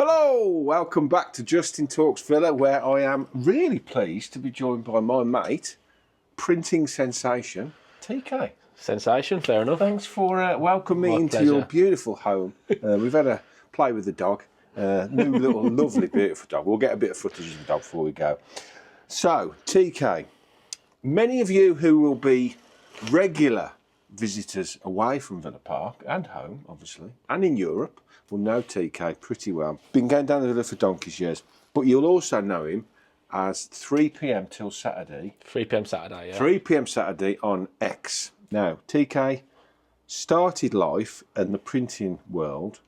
Hello, welcome back to Justin Talks Villa, where I am really pleased to be joined by my mate, printing sensation, TK. Sensation, fair enough. Thanks for welcoming me My into pleasure. your beautiful home. We've had a play with the dog, new little lovely beautiful dog. We'll get a bit of footage of the dog before we go. So, TK, many of you who will be regular visitors away from Villa Park and home, obviously, and in Europe, will know TK pretty well. Been going down the Villa for donkey's years, but you'll also know him as 3 p.m. till Saturday. 3 p.m. Saturday, yeah. 3 p.m. Saturday on X. Now, TK started life in the printing world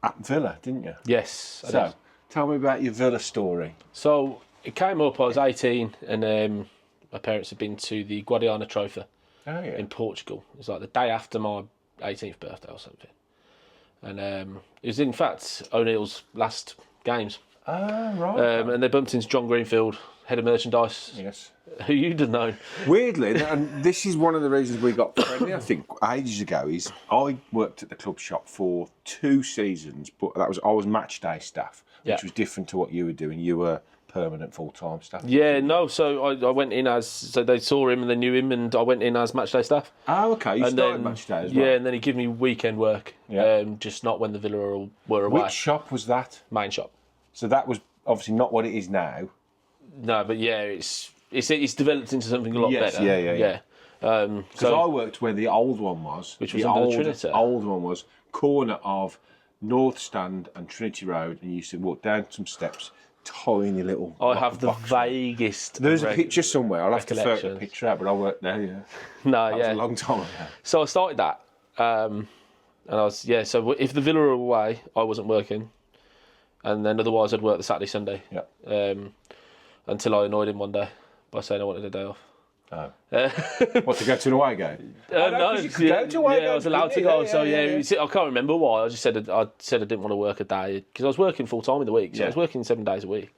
at Villa, didn't you? Yes, I So, did. tell me about your Villa story. So, it came up, I was 18, and my parents had been to the Guadiana Trophy Oh, yeah. in Portugal. It was like the day after my 18th birthday or something. And it was, in fact, O'Neill's last games. Ah, right. And they bumped into John Greenfield, head of merchandise, Yes. who you'd have known. Weirdly, and this is one of the reasons we got friendly, I think, ages ago, is I worked at the club shop for 2 seasons, but I was match day staff, which Yeah. was different to what you were doing. You were permanent full-time staff. Yeah, no, so I went in as, so they saw him and they knew him, and I went in as matchday staff. Oh, okay. You And started then, match day as well. yeah, and then he gave me weekend work, Yeah. just not when the Villa were away. Which shop was that? Main shop. So that was obviously not what it is now. No, but yeah, it's developed into something a lot Yes, better. yeah. Because So I worked where the old one was. Which was the under the old, Trinity. old one was corner of North Stand and Trinity Road, and you used to walk down some steps, tiny little. I have the box. vaguest. There's a picture somewhere. I'll have to photograph the recollections. picture out, but I worked there. Yeah, No, that yeah. was a long time ago. So I started that, and I was So if the Villa were away, I wasn't working, and then otherwise I'd work the Saturday, Sunday. Yeah. Until I annoyed him one day by saying I wanted a day off. Oh. What, to go to an away game? No, 'cause you could go to away yeah, I was games, allowed to couldn't go. you? So Yeah. you see, I can't remember why. I just said I didn't want to work a day because I was working full time in the week. So Yeah. I was working 7 days a week,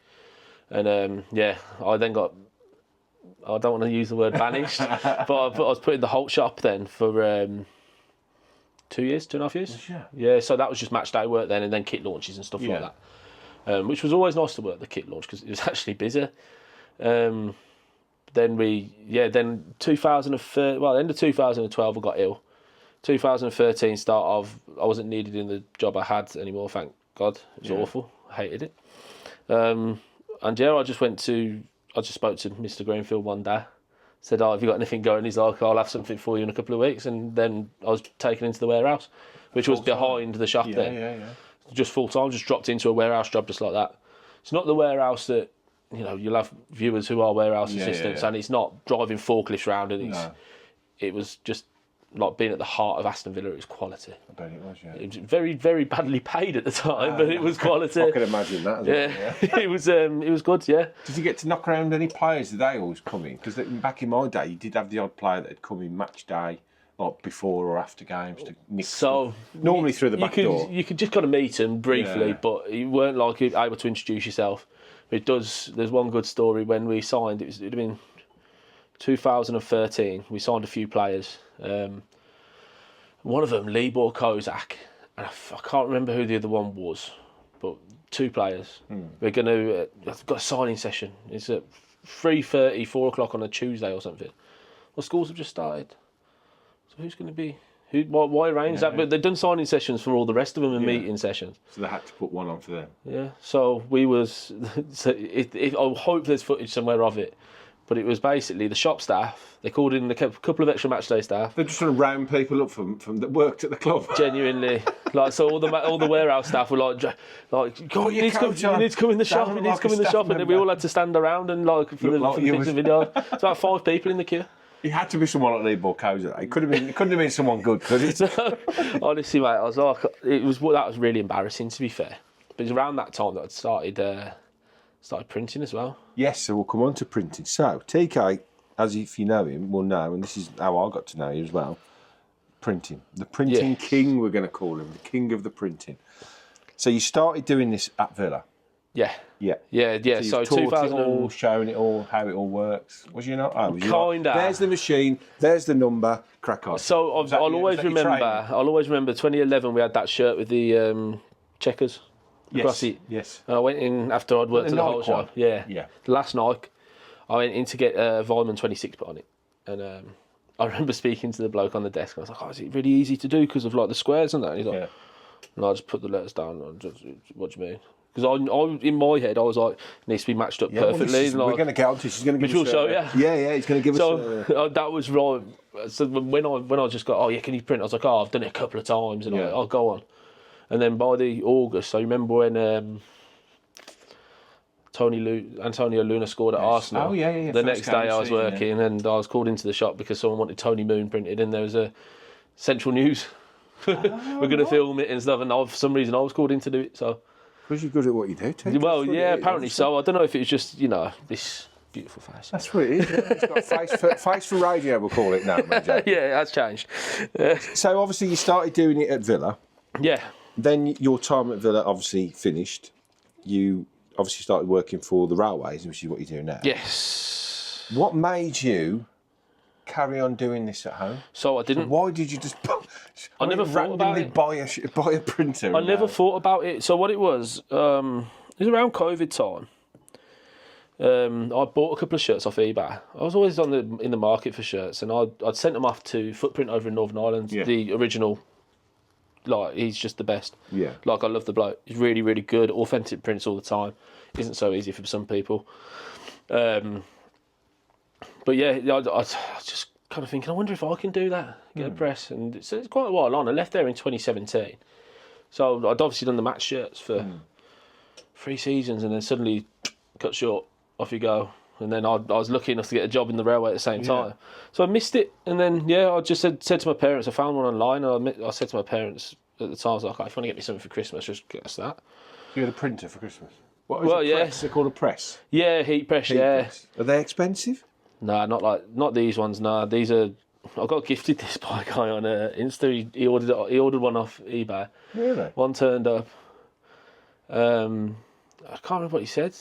and I then got. I don't want to use the word banished, but I was put in the Holt shop then for 2.5 years. Yeah, so that was just match day work then, and then kit launches and stuff like that, which was always nice to work the kit launch because it was actually busy. Then 2013, well, end of 2012 I got ill. 2013 start of, I wasn't needed in the job I had anymore, thank God. It was awful. I hated it. And I just spoke to Mr. Greenfield one day. Said, have you got anything going? He's like, I'll have something for you in a couple of weeks. And then I was taken into the warehouse, which was behind the shop then. Yeah. Just full time, just dropped into a warehouse job just like that. It's not the warehouse that, you'll have viewers who are warehouse assistants, and it's not driving forklifts around, and it was just like being at the heart of Aston Villa. It was quality. I bet it was, yeah. It was very, very badly paid at the time, but it was quality. I can imagine that as well, yeah. It was good, yeah. Did you get to knock around any players? Did they always come in? Because back in my day, you did have the odd player that had come in match day, like before or after games, to nick stuff. Normally through the back door. You could just kind of meet them briefly, Yeah. but you weren't like able to introduce yourself. There's one good story when we signed. It'd have been 2013. We signed a few players. One of them, Libor Kozak, and I can't remember who the other one was, but 2 players. We're going to. I've got a signing session. It's at 3:30, 4 o'clock on a Tuesday or something. Well, schools have just started. So who's going to be? Why arrange that? But they've done signing sessions for all the rest of them and meeting sessions. So they had to put one on for them. Yeah. So we was. I hope there's footage somewhere of it, but it was basically the shop staff. They called in a couple of extra matchday staff. They're just trying to round people up from that worked at the club. Genuinely, so all the warehouse staff were like, God, you need to come in the shop. You need to come in the shop, and then we all had to stand around and for the picture video. It's about 5 people in the queue. It had to be someone like Libor Kozak. It couldn't have been someone good, could it? Honestly, mate, I was like, that was really embarrassing, to be fair. But it was around that time that I'd started printing as well. Yes, so we'll come on to printing. So TK, as if you know him, will know, and this is how I got to know you as well. Printing, the printing king, we're going to call him, the king of the printing. So you started doing this at Villa. Yeah. So, So 2000, it all, showing it all, how it all works. Was you not? Oh, was you Kinda. There's the machine. There's the number. Crack on. So I'll always remember 2011. We had that shirt with the checkers. across it. Yes. And I went in after I'd worked at the whole night one. shop. Yeah. Yeah. The last night, I went in to get Vyman 26 put on it. And I remember speaking to the bloke on the desk. And I was like, "Oh, is it really easy to do because of like the squares and that?" And he's like, Yeah. and I just put the letters down. And just, what do you mean? Because I, in my head, I was like, it needs to be matched up perfectly. Well, we're going to get on to this. He's going to give Which us will show, yeah. Yeah, he's going to give us... So that was right. So when I just got, "Oh yeah, can you print?" I was like, "Oh, I've done it a couple of times," and I'll go on. And then by the August, I remember when Antonio Luna scored at Arsenal. Oh yeah. The next day I was working and I was called into the shop because someone wanted Tony Moon printed, and there was a Central News. We're going to film it and stuff, and for some reason I was called in to do it. So. Because you're good at what you do, Ted. Well, yeah, apparently so. I don't know if it was just, this beautiful face. That's what it is. Yeah. It's got face for radio, we'll call it now, Major. Yeah, it has changed. So obviously you started doing it at Villa. Yeah. Then your time at Villa obviously finished. You obviously started working for the railways, which is what you do now. Yes. What made you carry on doing this at home? So I didn't. Why did you just? I never thought about it. Buy a printer. I never thought about it. So what it was around COVID time. I bought a couple of shirts off eBay. I was always in the market for shirts, and I'd sent them off to Footprint over in Northern Ireland. Yeah. The original. Like, he's just the best. Yeah. Like, I love the bloke. He's really, really good. Authentic prints all the time. Isn't so easy for some people. But yeah, I was just kind of thinking, I wonder if I can do that, get a press. And it's quite a while on. I left there in 2017. So I'd obviously done the match shirts for 3 seasons, and then suddenly cut short, off you go. And then I was lucky enough to get a job in the railway at the same time. So I missed it. And then, I just said to my parents, I found one online, and I said to my parents at the time, I was like, "Okay, if you want to get me something for Christmas, just get us that." You had a printer for Christmas? What is a press? They're called a press? Yeah, heat press, Press. Are they expensive? No, not these ones. No, these are. I got gifted this by a guy on Insta. He ordered one off eBay. Really? One turned up. I can't remember what he said.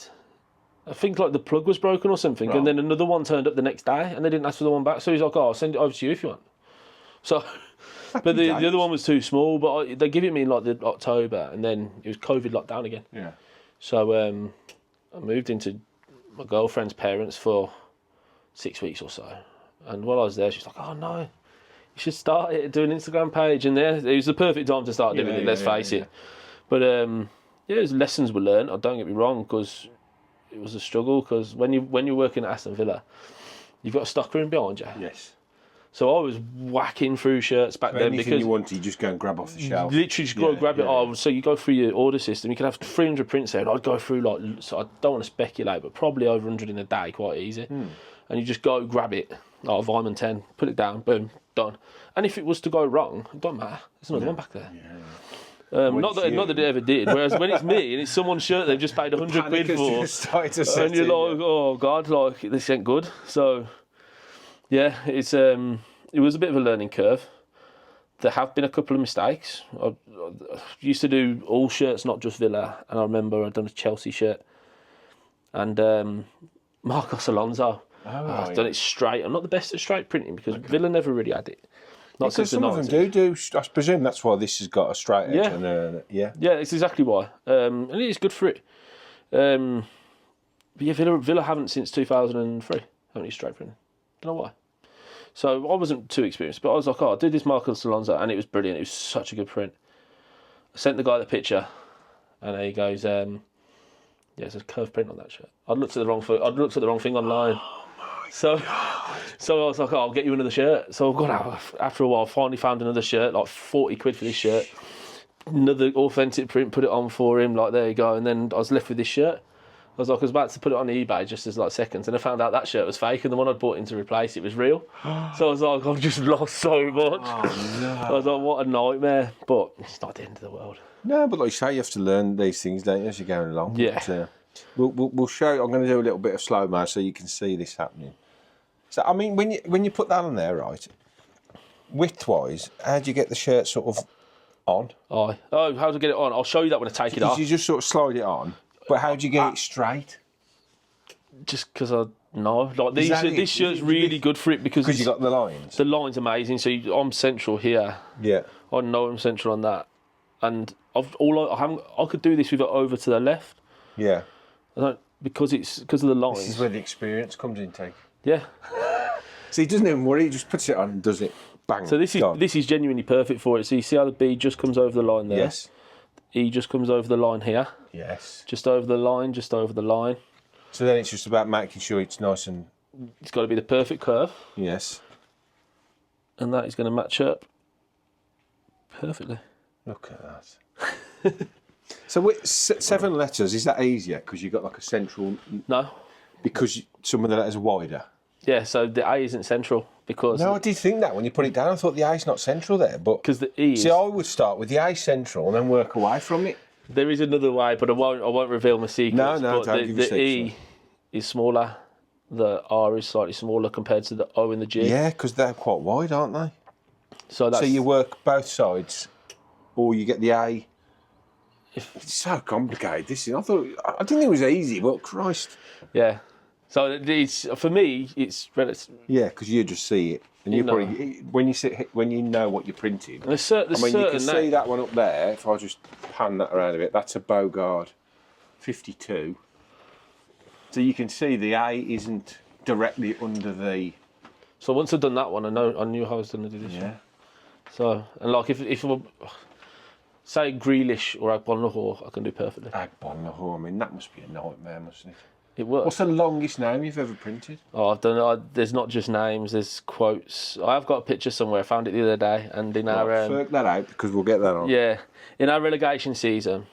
I think like the plug was broken or something, and then another one turned up the next day, and they didn't ask for the one back. So he's like, "Oh, I'll send it over to you if you want." So, but the other one was too small. But they give it me in like the October, and then it was COVID lockdown again. Yeah. So I moved into my girlfriend's parents for 6 weeks or so, and while I was there, she was like, "Oh no, you should start it, do an Instagram page." And there, it was the perfect time to start doing it. Let's face it. But lessons were learned. Don't get me wrong, because it was a struggle. Because when you're working at Aston Villa, you've got a stockroom behind you. Yes. So I was whacking through shirts back then because you wanted, you just go and grab off the shelf. Literally, just go and grab it. Oh, so you go through your order system. You can have 300 prints there, and I'd go through so I don't want to speculate, but probably over 100 in a day, quite easy. And you just go grab it, like a Vyman 10, put it down, boom, done. And if it was to go wrong, it don't matter. There's another one back there. Yeah. Not that it ever did. Whereas when it's me and it's someone's shirt they've just paid 100 quid for, and you're like, "Oh God, like this ain't good." So yeah, it was a bit of a learning curve. There have been a couple of mistakes. I used to do all shirts, not just Villa, and I remember I'd done a Chelsea shirt, and Marcos Alonso. I've done it straight. I'm not the best at straight printing because Villa never really had it. Not since the 90s. Some of them do. I presume that's why this has got a straight edge. Yeah, it's exactly why. And it is good for it. But yeah, Villa haven't since 2003. Haven't used straight printing. Don't know why. So I wasn't too experienced, but I was like, "Oh, I'll do this Marcos Alonso," and it was brilliant. It was such a good print. I sent the guy the picture, and he goes, "There's a curved print on that shirt." I'd looked at the wrong thing online. So I was like, "Oh, I'll get you another shirt." So I got out after a while. Finally found another shirt, like 40 quid for this shirt. Another authentic print, put it on for him. Like, there you go. And then I was left with this shirt. I was about to put it on eBay just as like seconds, and I found out that shirt was fake, and the one I'd bought in to replace it was real. So I was like, I've just lost so much. Oh, no. I was like, what a nightmare. But it's not the end of the world. No, but like you say, you have to learn these things, don't you, as you're going along. Yeah. But, we'll show. I'm going to do a little bit of slow mo so you can see this happening. So I mean, when you put that on there, right? Width-wise, how do you get the shirt sort of on? Oh, how to get it on? I'll show you that when I take it off. You just sort of slide it on. But how do you get it straight? Just because I know. Like this shirt's really good for it because you got the lines. The line's amazing. So I'm central here. Yeah. I know I'm central on that. And I could do this with it over to the left. Yeah. I don't, because of the lines. This is where the experience comes in, take. Yeah. So he doesn't even worry, he just puts it on and does it. Bang. So this is genuinely perfect for it. So you see how the B just comes over the line there? Yes. E just comes over the line here. Yes. Just over the line, just over the line. So then it's just about making sure it's nice and... It's got to be the perfect curve. Yes. And that is going to match up perfectly. Look at that. So with 7 letters, is that easier? Because you've got like a central... No. Because some of the letters are wider? Yeah, so the A isn't central because... No, I did think that when you put it down. I thought the A's not central there, but... Because the E is... See, I would start with the A central and then work away from it. There is another way, but I won't reveal my secrets. No, but don't give your the E is smaller, the R is slightly smaller compared to the O and the G. Yeah, because they're quite wide, aren't they? So you work both sides, or you get the A. It's so complicated. I didn't think it was easy, but Christ. Yeah. So it's, for me, it's relative. Yeah, because you just see it, and you probably when you know what you're printing. There's certain you can see that one up there. If I just pan that around a bit, that's a Bogard 52. So you can see the A isn't directly under the. So once I've done that one, I knew how I was going to do this. Yeah. One. So and like if say Grealish or Agbonlahor, I can do perfectly. Agbonlahor, I mean that must be a nightmare, mustn't it? It works. What's the longest name you've ever printed? Oh, I've done. There's not just names. There's quotes. I've got a picture somewhere. I found it the other day, and in our Work that out because we'll get that on. Yeah, in our relegation season,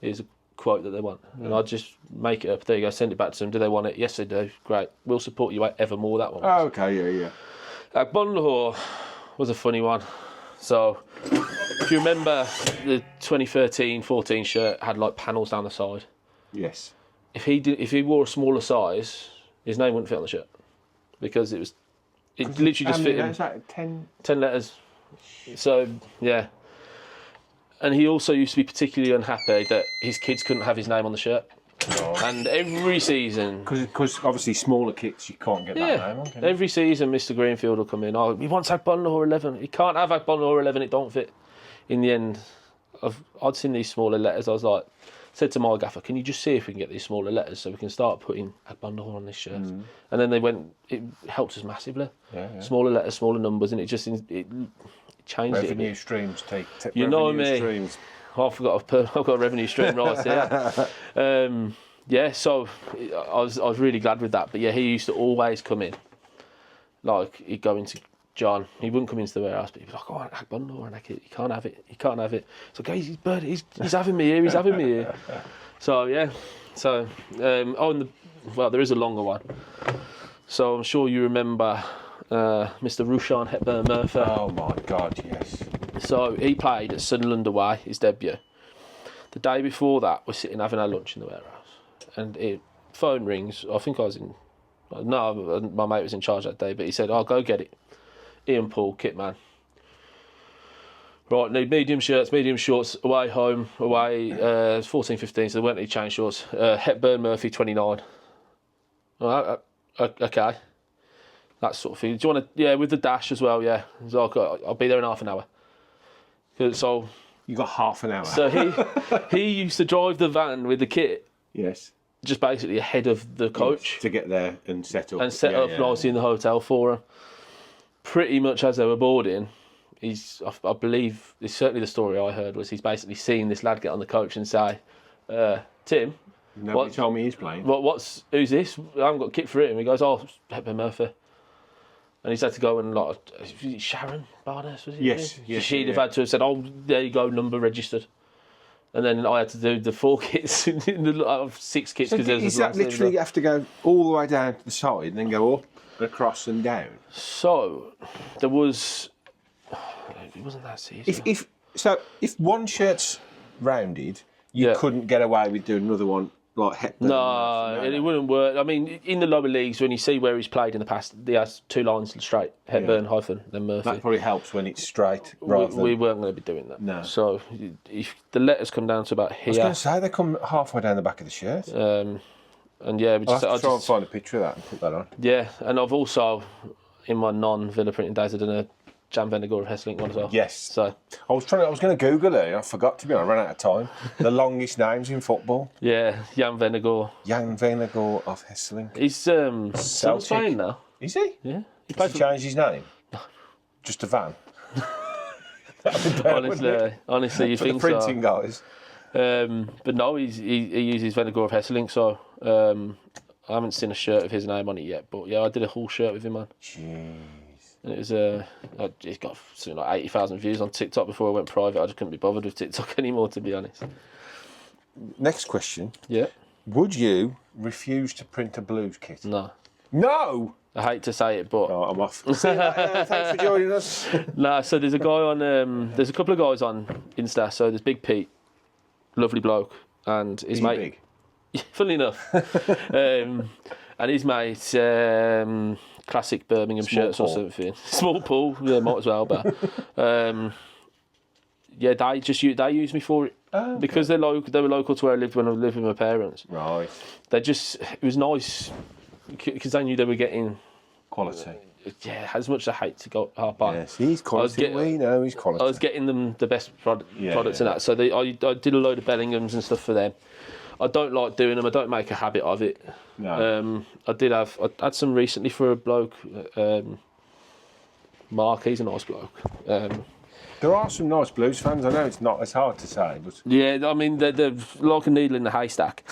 here's a quote that they want, and I just make it up. There you go. Send it back to them. Do they want it? Yes, they do. Great. We'll support you evermore. That one. Oh, okay. Yeah. Agbonlahor was a funny one. So, if you remember, the 2013-14 shirt had like panels down the side. Yes. If he wore a smaller size, his name wouldn't fit on the shirt because it literally just fit in. Is that 10 letters. So yeah, and he also used to be particularly unhappy that his kids couldn't have his name on the shirt. Oh. And every season, because obviously smaller kits you can't get that name on. Can you? Every season, Mr. Greenfield will come in. Oh, he wants Agbonlahor 11. He can't have Agbonlahor 11. It don't fit. In the end, I'd seen these smaller letters. I was like. Said to my gaffer, can you just see if we can get these smaller letters so we can start putting Agbonlahor on this shirt? And then they went, it helped us massively. Yeah. Smaller letters, smaller numbers, and it just it changed it. Revenue streams take you know me. Streams. Oh, I've got a revenue stream right here. Yeah, so I was really glad with that. But yeah, he used to always come in. Like, he'd go into John, he wouldn't come into the warehouse, but he'd be like, oh, Agbonlahor, and he can't have it. He can't have it. So, guys, he's having me here. He's having me here. So, yeah. So, there is a longer one. So, I'm sure you remember Mr. Rushan Hepburn Murphy. Oh, my God, yes. So, he played at Sunderland away, his debut. The day before that, we're sitting having our lunch in the warehouse. And phone rings. I think I was in... No, my mate was in charge that day, but he said, I'll go get it. Ian Paul, kit man. Right, need medium shirts, medium shorts, away, home, away, 14-15, so they weren't any change shorts. Hepburn Murphy, 29. All right, okay. That sort of thing. Do you want to, yeah, with the dash as well, yeah. So I'll be there in half an hour. So you got half an hour. So he used to drive the van with the kit. Yes. Just basically ahead of the coach. Yes, to get there and set up. And set up nicely in the hotel for him. Pretty much as they were boarding, I believe, it's certainly the story I heard, was he's basically seen this lad get on the coach and say, Tim, nobody told me he's playing. Who's this? I haven't got kit for it. And he goes, oh, Hepburn Murphy. And he's had to go and, like, was it Sharon Barnes, was it? Yes. She'd have had to have said, oh, there you go, number registered. And then I had to do the 4 kits, out of 6 kits. So is that literally you have to go all the way down to the side and then go up, across and down? So, there was... It wasn't that season. If one shirt's rounded, you couldn't get away with doing another one like Hepburn. No, it wouldn't work. I mean, in the lower leagues, when you see where he's played in the past, he has 2 lines straight, Hepburn hyphen, then Murphy. That probably helps when it's straight. We weren't going to be doing that. No. So if the letters come down to about here. I was going to say they come halfway down the back of the shirt. And yeah, I'll have to try and find a picture of that and put that on. Yeah, and I've also, in my non-Villa printing days, I've done a Jan Vennegoor of Hesselink one as well. Yes. So I was going to Google it. I forgot to be honest. I ran out of time. The longest names in football. yeah, Jan Vennegoor. Jan Vennegoor of Hesselink. He's still Celtic. playing now. Is he? Yeah. He Has he changed his name? Just a van. That'd be better, honestly, you for think the printing so? guys. But no, he uses Vennegoor of Hesselink, so I haven't seen a shirt of his name on it yet. But yeah, I did a whole shirt with him, man. Jeez. And it was he's got something like 80,000 views on TikTok before I went private. I just couldn't be bothered with TikTok anymore, to be honest. Next question. Yeah. Would you refuse to print a Blues kit? No. No! I hate to say it, but Oh, I'm off. See you later. Thanks for joining us. nah. So there's a guy on. There's a couple of guys on Insta. So there's Big Pete, lovely bloke, and his Is he mate. big? Funnily enough, and his mate, classic Birmingham Small shirts Paul. or something. Small Paul, yeah, might as well. But yeah, they used me for it Oh, okay. because they were local to where I lived when I lived with my parents. Right. It was nice because they knew they were getting. Quality. Yeah, as much as I hate to go harp on. Yes, he's quality. We know he's quality. I was getting them the best products and that. So I did a load of Bellinghams and stuff for them. I don't like doing them. I don't make a habit of it. No. I had some recently for a bloke. Mark, he's a nice bloke. There are some nice Blues fans. I know it's not as hard to say, but Yeah, I mean they're like a needle in the haystack.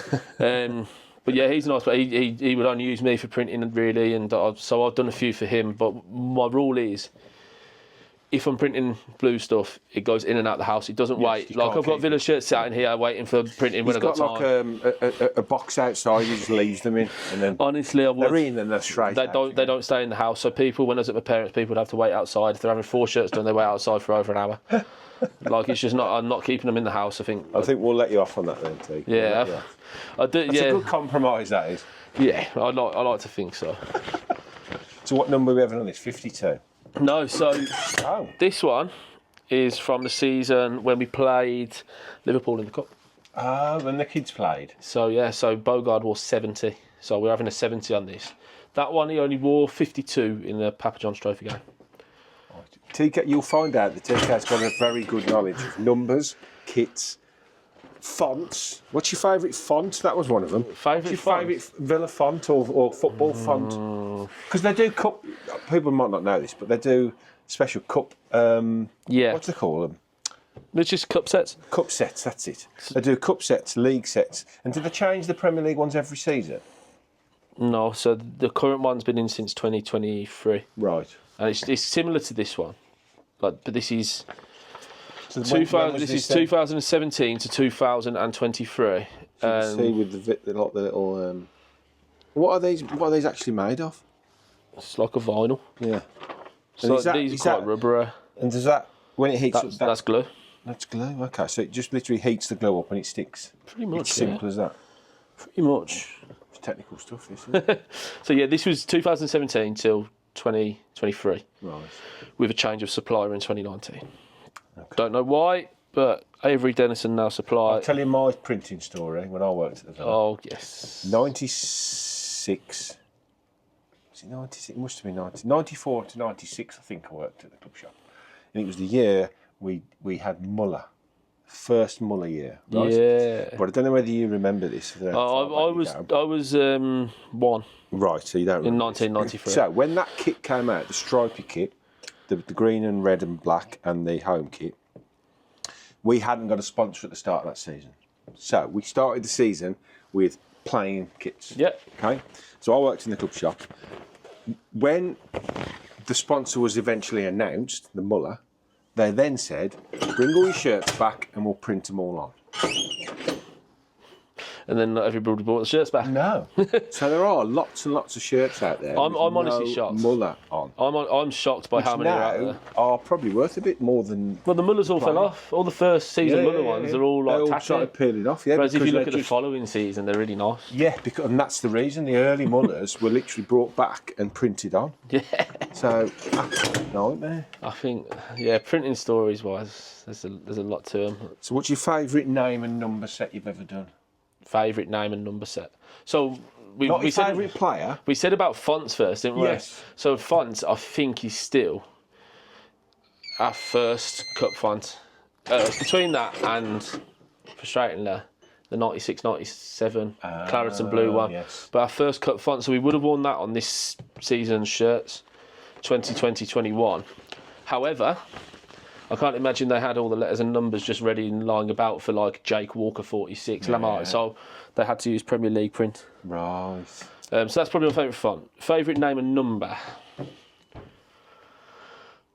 But yeah, he's nice. But he would only use me for printing really, and so I've done a few for him. But my rule is, if I'm printing blue stuff, it goes in and out the house. It doesn't wait. Like I've got Villa shirts sat in here waiting for printing when I've got time. like a box outside. He just leaves them in, and then Honestly, I would. they're in and they're straight. They don't stay in the house. So people, when I was at my parents, people would have to wait outside. If they're having 4 shirts done, they wait outside for over an hour. Like it's just not. I'm not keeping them in the house. I think we'll let you off on that then, T. Yeah, I do. That's a good compromise. That is. Yeah, I like to think so. So what number are we having on this? 52. No, so Oh. this one is from the season when we played Liverpool in the cup. When the kids played. So yeah, so Bogard wore 70. So we're having a 70 on this. That one he only wore 52 in the Papa John's Trophy game. TK, you'll find out that TK's got a very good knowledge of numbers, kits, fonts. What's your favourite font? That was one of them. Favourite What's your favourite Villa font or football font? Because they do cup. People might not know this, but they do special cup. Yeah. What's they call them? It's just cup sets. Cup sets. That's it. They do cup sets, league sets, and do they change the Premier League ones every season? No, so the current one's been in since 2023, Right. and it's similar to this one, but this is So 2000. This is 2017 to 2023. See with the little. What are these? What are these actually made of? It's like a vinyl. Yeah. So is that- these is are quite that- rubbery. And does that when it heats? That's glue. That's glue. Okay, so it just literally heats the glue up and it sticks. Pretty much. It's simple as that. Pretty much. It's technical stuff, isn't it? So yeah, this was 2017 till 2023, Right. with a change of supplier in 2019. Okay. Don't know why, but Avery Dennison now supply. I'll tell you my printing story when I worked at the Villa. Oh yes. 96. Was it 96? It must have been 94 to 96, I think I worked at the club shop. And it was the year we had Muller. First Muller year. Right? Yeah. But I don't know whether you remember this. I was 1 Right, so you don't in remember 1993. So when that kit came out, the stripy kit, the green and red and black and the home kit, we hadn't got a sponsor at the start of that season. So we started the season with plain kits. Yep. Okay. So I worked in the club shop. When the sponsor was eventually announced, the Muller, they then said, bring all your shirts back and we'll print them all on. And then not everybody bought the shirts back. No. So there are lots and lots of shirts out there. I'm with honestly no shocked. Muller on. I'm shocked by how many are out there. Are probably worth a bit more than. Well, the Mullers all fell off. All the first season Muller ones are all like tacky. started peeling off. Yeah, Whereas if you look at the just, following season, they're really nice. yeah, because and that's the reason the early Mullers were literally brought back and printed on. Yeah. So absolute nightmare. I think, yeah, printing stories wise, there's a lot to them. So what's your favourite name and number set you've ever done? Favourite name and number set. So we Not your said favourite player. we said about fonts first, didn't we? Yes. So fonts, I think is still our first cup font. It's between that and, frustratingly, the 96, 97 claret and blue one. Yes. But our first cup font, so we would have worn that on this season's shirts, 2020-21. However, I can't imagine they had all the letters and numbers just ready and lying about for like Jake Walker 46, Lamar. So they had to use Premier League print. Right. So that's probably my favourite font. Favourite name and number.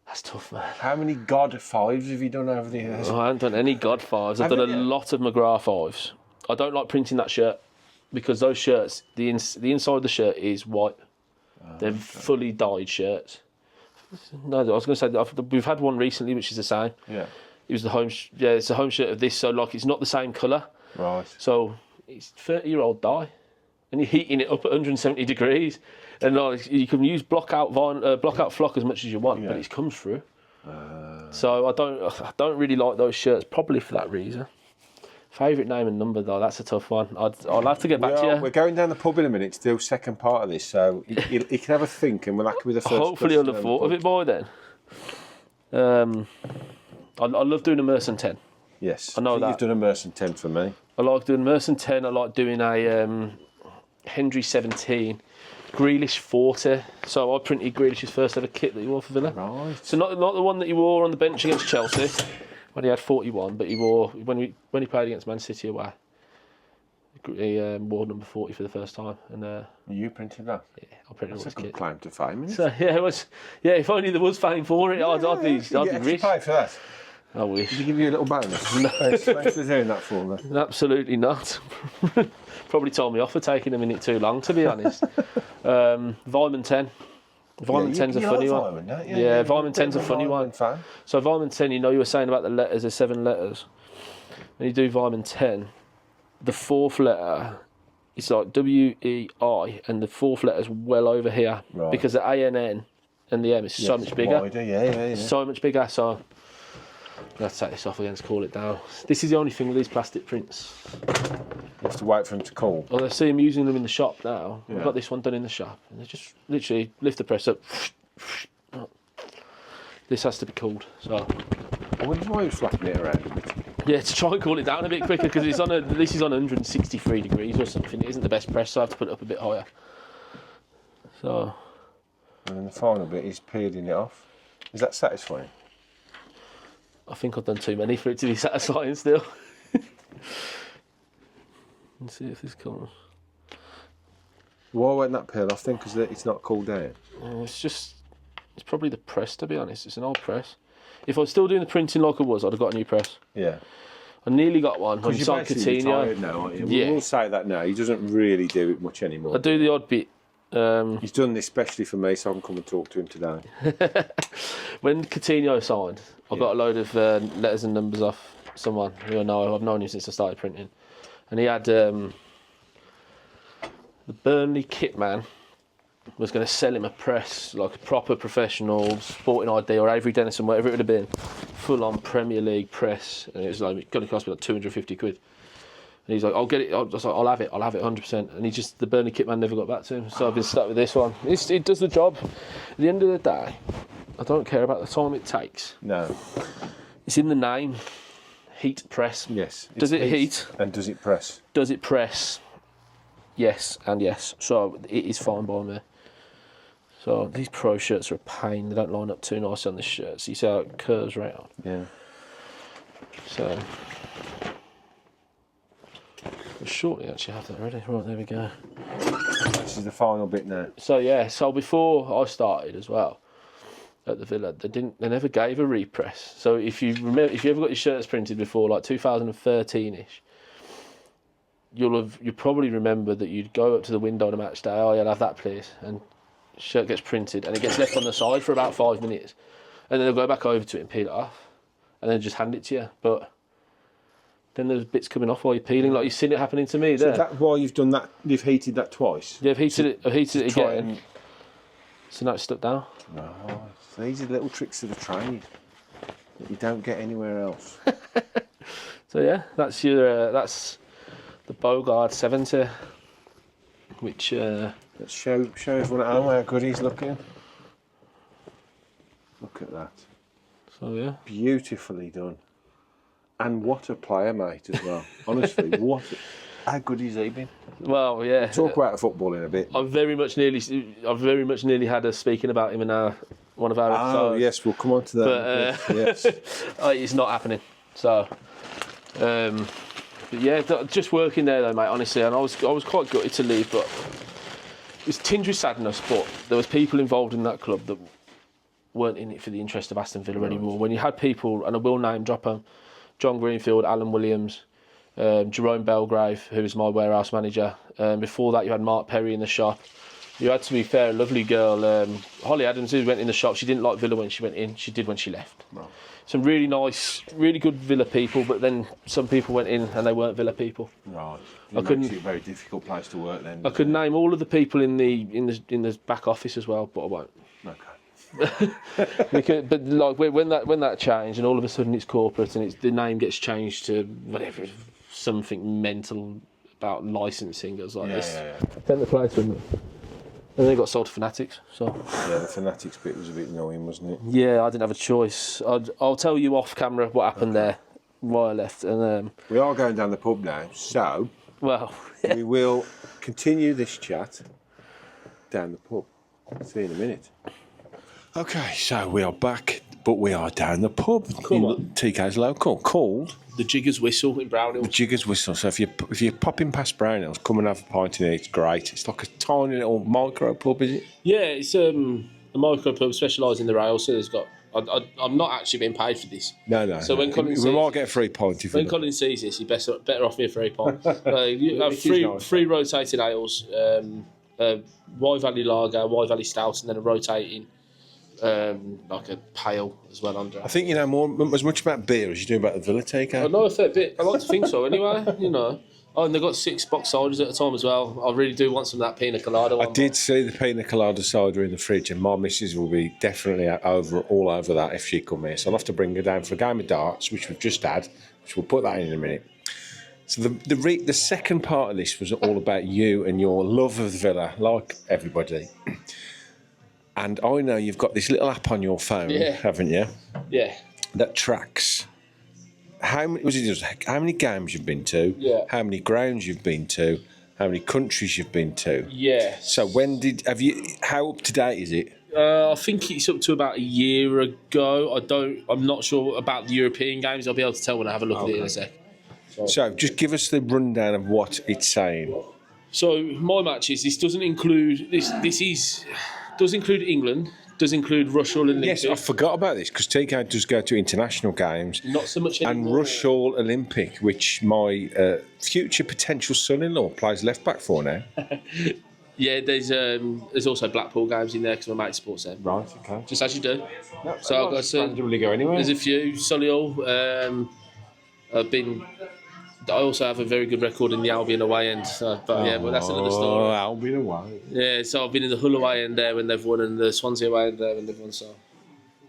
That's tough, man. How many God 5s have you done over the years? I haven't done any God 5s. I've done a lot of McGrath 5s. I don't like printing that shirt because those shirts, the inside of the shirt is white. They're fully dyed shirts. No, I was going to say that we've had one recently which is the same. Yeah. It was the home. It's the home shirt of this. So like, it's not the same colour. Right. So it's 30-year-old dye, and you're heating it up at 170 degrees, and like you can use block out flock as much as you want, but it comes through. So I don't really like those shirts, probably for that reason. Favourite name and number though, that's a tough one. I'll have to get back to you. We're going down the pub in a minute to do second part of this, so you can have a think, and we'll have to be the first. Hopefully I'll have thought of it by then. I love doing a Merson 10. Yes, I know that. You've done a Merson 10 for me. I like doing Merson 10. I like doing a Hendry 17, Grealish 40. So I printed Grealish's first ever kit that he wore for Villa. Right. So not the one that he wore on the bench against Chelsea when he had 41, but he wore when he played against Man City away. He wore number 40 for the first time, and You printed that? yeah, I printed That's all a his good kit. claim to fame, isn't it? So yeah, it was. Yeah, if only there was fame for it, I'd be rich. Pay for that. I wish. Did he give you a little bonus? No. Thanks for doing that for me. Absolutely not. Probably told me off for taking a minute too long, to be honest. Vitamin 10. Vitamin 10's a funny one. Vitamin, don't you? Yeah, Vitamin 10's a funny one. Fan. So Vitamin 10, you were saying about the letters, there's 7 letters. When you do Vitamin 10, the 4th letter is like W-E-I, and the 4th letter's well over here. Right. Because the A-N-N and the M is so much bigger. Wider, yeah. So much bigger, so I'm going to take this off again to cool it down. This is the only thing with these plastic prints. You have to wait for them to cool. Well, I see them using them in the shop now. Yeah. I've got this one done in the shop. And they just literally lift the press up. This has to be cooled. So I wonder why you're flapping it around a bit. yeah, to try and cool it down a bit quicker because this is on 163 degrees or something. It isn't the best press, so I have to put it up a bit higher. So. And then the final bit is peeling it off. Is that satisfying? I think I've done too many for it to be satisfying still. Let's see if this comes. Why won't that peel off then? Because it's not cooled down. It's probably the press, to be honest. It's an old press. If I was still doing the printing like I was, I'd have got a new press. Yeah. I nearly got one on Because you're Site basically Coutinho. retired now, aren't you? Yeah. We'll say that now. He doesn't really do it much anymore. I do the odd bit. He's done this especially for me, so I can come and talk to him today. When Coutinho signed, I got a load of letters and numbers off someone who I know. I've known him since I started printing. And he had the Burnley kit man was going to sell him a press, like a proper professional Sporting ID or Avery Dennison, whatever it would have been, full on Premier League press. And it was like, it's going to cost me like 250 quid. And he's like, I'll get it. I was like, I'll have it 100%. And the Burnley kit man never got back to him. So I've been stuck with this one. It does the job. At the end of the day, I don't care about the time it takes. No. It's in the name. Heat press. Yes. Does it heat? And does it press? Does it press? Yes and yes. So it is fine by me. So these pro shirts are a pain. They don't line up too nicely on this shirt. So you see how it curves round. Yeah. So we'll shortly actually have that ready. Right, there we go. This is the final bit now. So yeah, so before I started as well at the Villa, they never gave a repress. So if you ever got your shirts printed before, like 2013ish, you'll probably remember that you'd go up to the window on a match day. Oh, yeah, I'll have that please, and shirt gets printed and it gets left on the side for about 5 minutes, and then they'll go back over to it and peel it off, and then just hand it to you. But then there's bits coming off while you're peeling, like you've seen it happening to me there. So that's why you've done that. You've heated that twice. Yeah, I've heated it again. So now it's stuck down. Right. So these are little tricks of the trade that you don't get anywhere else. So yeah, that's the Bogard 70, which Let's show everyone at home how good he's looking. Look at that. So yeah. Beautifully done. And what a player, mate, as well. Honestly, how good has he been? Well, yeah. Talk about the football in a bit. I've very much nearly had us speaking about him in one of our episodes. Oh, yes, we'll come on to that. But yes. it's not happening. So, but yeah, just working there though, mate. Honestly, and I was quite gutted to leave, but it was tinged with sadness. But there was people involved in that club that weren't in it for the interest of Aston Villa anymore. When you had people, and I will name drop them, John Greenfield, Alan Williams, Jerome Belgrave, who was my warehouse manager. Before that, you had Mark Perry in the shop. You had, to be fair, a lovely girl, Holly Adams, who went in the shop. She didn't like Villa when she went in. She did when she left. Right. Some really nice, really good Villa people, but then some people went in and they weren't Villa people. Right. It makes it a very difficult place to work then. I could name all of the people in the back office as well, but I won't. Okay. But like when that changed, and all of a sudden it's corporate and the name gets changed to whatever, something mental about licensing. It was like this. Then the place wouldn't. And then it got sold to Fanatics. So yeah, the Fanatics bit was a bit annoying, wasn't it? Yeah, I didn't have a choice. I'll tell you off camera what happened there, why I left. And we are going down the pub now, so we will continue this chat down the pub. See you in a minute. Okay, so we are back, but we are down the pub in TK's local called the Jiggers Whistle in Brownhill. The Jiggers Whistle. So if you're popping past Brownhills, come and have a pint in it. It's great. It's like a tiny little micro pub, is it? Yeah, it's a micro pub specialised in the rail. So there's got. I'm not actually being paid for this. No. So when Colin we might get a free pint if when Colin sees this, he better off me a free pint. You have three rotating ales, Wye Valley Lager, Wye Valley Stout, and then a rotating. Like a pale as well under. I think you know as much about beer as you do about the Villa takeout. I know a fair bit. I like to think so anyway, you know. Oh, and they've got 6 box ciders at a time as well. I really do want some of that pina colada one. I did see the pina colada cider in the fridge, and my missus will be definitely all over that if she come here. So I'll have to bring her down for a game of darts, which we've just had, which we'll put that in a minute. So the second part of this was all about you and your love of the Villa, like everybody. And I know you've got this little app on your phone, haven't you? Yeah. That tracks how many games you've been to, how many grounds you've been to, how many countries you've been to. Yeah. So how up to date is it? I think it's up to about a year ago. I'm not sure about the European games. I'll be able to tell when I have a look at it in a sec. So just give us the rundown of what it's saying. So my matches. This doesn't include does include England, does include Russia Olympic. Yes, I forgot about this because TK does go to international games. Not so much anymore. And Russia Olympic, which my future potential son-in-law plays left back for now. Yeah, there's also Blackpool games in there because my mate supports them. Right, okay. Just as you do. No, so I've got some. Randomly go anywhere. There's a few. Solihull. I also have a very good record in the Albion away end, but that's another story. Albion away. Yeah, so I've been in the Hull away end there when they've won, and the Swansea away end there when they've won. So,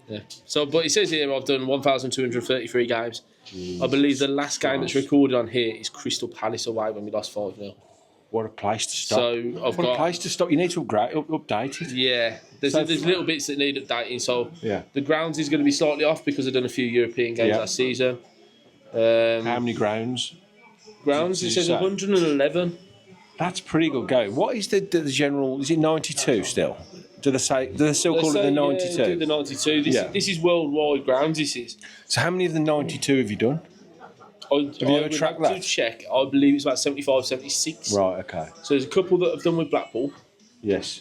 yeah. So, but it says here I've done 1,233 games. Jeez. I believe the last game that's recorded on here is Crystal Palace away when we lost 5-0. What a place to stop! So a place to stop. You need to update it. Yeah, there's little bits that need updating. So the grounds is going to be slightly off because I've done a few European games last season. How many grounds? Grounds, it says 111. That's pretty good going. What is the general? Is it 92 still? Do they still call it the 92? Yeah, do the 92. This is worldwide grounds. This is. So how many of the 92 have you done? Have you ever tracked that? To check. I believe it's about 75, 76. Right. Okay. So there's a couple that I've done with Blackpool. Yes.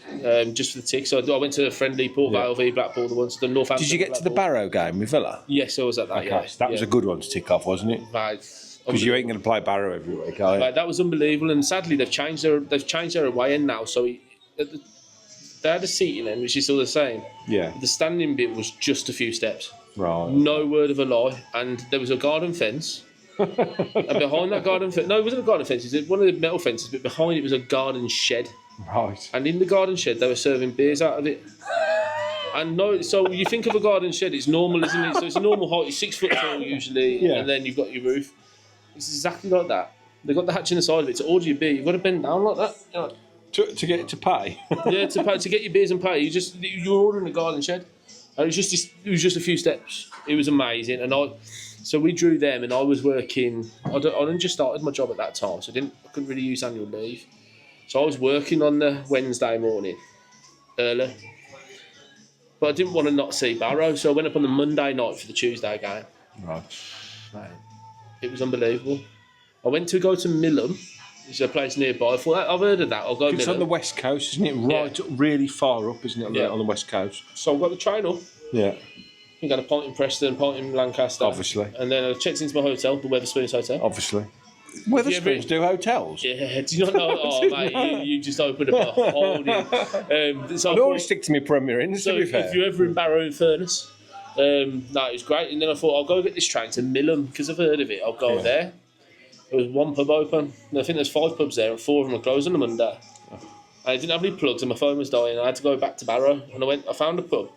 Just for the tick. So I went to a friendly Port Vale v Blackpool, the ones the Northampton. Did you get to the Barrow game with Villa? Yes, I was at that. Okay, yeah. so that was a good one to tick off, wasn't it? Because you ain't going to play Barrow every week, are you? Right, that was unbelievable, and sadly they've changed their away end now. So they had a seating end, which is still the same. Yeah. The standing bit was just a few steps. Right. No word of a lie, and there was a garden fence. And behind that garden fence, no, it wasn't a garden fence. It was one of the metal fences, but behind it was a garden shed. Right. And in the garden shed, they were serving beers out of it. And so you think of a garden shed, it's normal, isn't it? So it's a normal height, it's 6 foot tall usually, and then you've got your roof. It's exactly like that. They've got the hatch in the side of it. To order your beer, you've got to bend down like that. You know. To get it to pay? Yeah, to get your beers and pay. You're ordering a garden shed. And it was just a few steps. It was amazing, so we drew them, and I was working. I hadn't just started my job at that time, so I couldn't really use annual leave. So I was working on the Wednesday morning, early, but I didn't want to not see Barrow, so I went up on the Monday night for the Tuesday game. Right. Mate, it was unbelievable. I went to go to Millom. It's a place nearby. I thought, I've heard of that. I'll go. It's Millom. on the west coast, isn't it? Right, really far up, isn't it? On the west coast. So I got the train up. Yeah. I got a pint in Preston, pint in Lancaster. Obviously. And then I checked into my hotel, the Weatherspoons Hotel. Obviously. Weatherspoons do hotels? Yeah, do you not know? Oh, mate, you just opened up a whole new... So I'd always stick to my Premier Inns, to be fair. If you're ever in Barrow in Furness, it was great. And then I thought, I'll go get this train to Millom, because I've heard of it. I'll go there. There was one pub open. And I think there's 5 pubs there, and 4 of them were closed on a Monday. And I didn't have any plugs, and my phone was dying. I had to go back to Barrow, and I found a pub.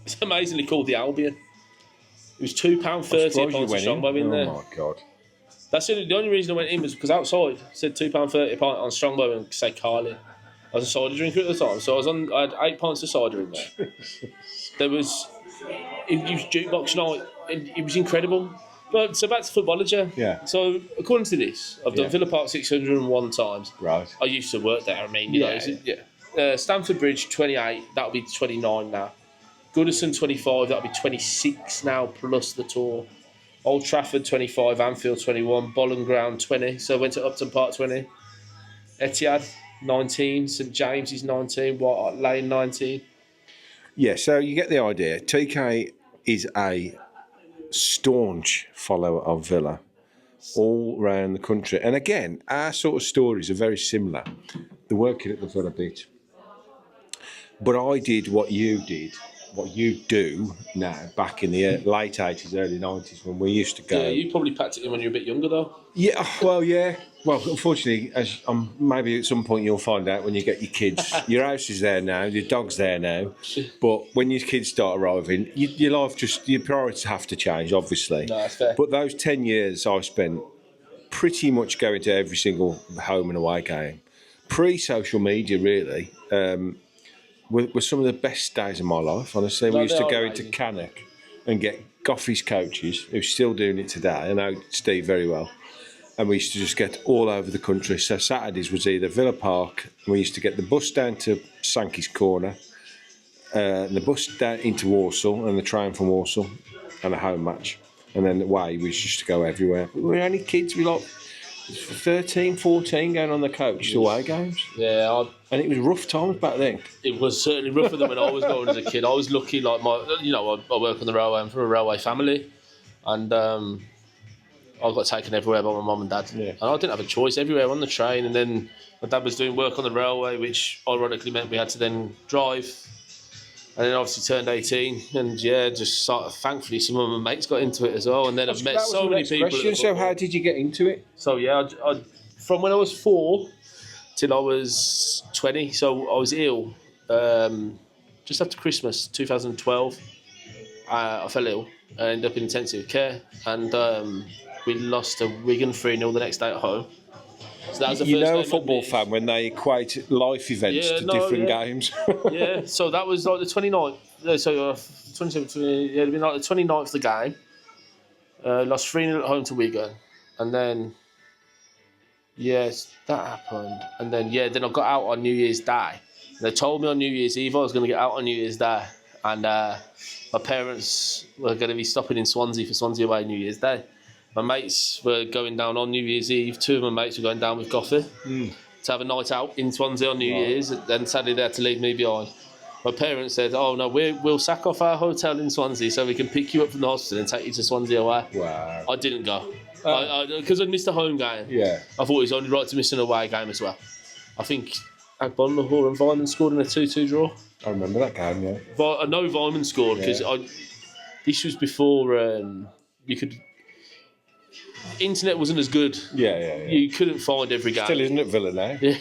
It's amazingly called the Albion. It was £2.30 a pint of Strongbow in there. Oh my God. That's the only reason I went in was because outside it said £2.30 a pint on Strongbow and say Carlin. I was a cider drinker at the time, so I had 8 pints of cider in there. It was jukebox night, and it was incredible. But so back to footballogy. Yeah. So according to this, I've done Villa Park 601 times. Right. I used to work there. I mean, you know, Stamford Bridge 28. That'll be 29 now. Goodison 25, that'll be 26 now, plus the tour. Old Trafford 25, Anfield 21, Bolland Ground 20, so I went to Upton Park 20. Etihad 19, St James's 19, White Hart Lane 19. Yeah, so you get the idea. TK is a staunch follower of Villa all around the country. And again, our sort of stories are very similar. They're working at the Villa bit. But I did what you do now, back in the late 80s, early 90s, when we used to go. Yeah, you probably packed it in when you were a bit younger, though. Yeah, well, yeah. Well, unfortunately, as maybe at some point you'll find out when you get your kids. Your house is there now, your dog's there now. But when your kids start arriving, your life your priorities have to change, obviously. No, that's fair. But those 10 years I spent pretty much going to every single home and away game. Pre-social media, really. Were some of the best days of my life, honestly. We used to go into Cannock and get Goffey's coaches, who's still doing it today. I know Steve very well. And we used to just get all over the country. So Saturdays was either Villa Park, and we used to get the bus down to Sankey's Corner, and the bus down into Walsall, and the train from Walsall, and a home match. And then away, we used to go everywhere. We were only kids, we were like 13, 14 going on the coach to away games. Yeah, and it was rough times back then. It was certainly rougher than when I was going as a kid. I was lucky, like I work on the railway. I'm from a railway family, and I got taken everywhere by my mum and dad. Yeah. And I didn't have a choice, everywhere on the train. And then my dad was doing work on the railway, which ironically meant we had to then drive. And then obviously turned 18, and just sort of thankfully some of my mates got into it as well. And then I've met so many people. So how did you get into it? So I from when I was 4 till I was 20. So I was ill just after Christmas 2012. I fell ill. I ended up in intensive care, and we lost to Wigan 3-0 the next day at home. So that was the first a football fan when they equate life events to different games. Yeah, so that was like the 29th. So 27th, it'd been like the 29th of the game. Lost 3-0 at home to Wigan, and then that happened, and then then I got out on New Year's Day. They told me on New Year's Eve I was going to get out on New Year's Day, and my parents were going to be stopping in Swansea for Swansea away New Year's Day. My mates were going down on New Year's Eve. 2 of my mates were going down with Goffey to have a night out in Swansea on New Year's, and then sadly they had to leave me behind. My parents said, "Oh no, we'll sack off our hotel in Swansea so we can pick you up from the hospital and take you to Swansea away." Wow! I didn't go because I'd missed a home game. Yeah, I thought it was only right to miss an away game as well. I think Agbonlahor and Vyman scored in a 2-2 draw. I remember that game. Yeah, but I know Vyman scored because this was before you could. Internet wasn't as good. Yeah. You couldn't find every game. Still isn't it, Villa now? Yeah,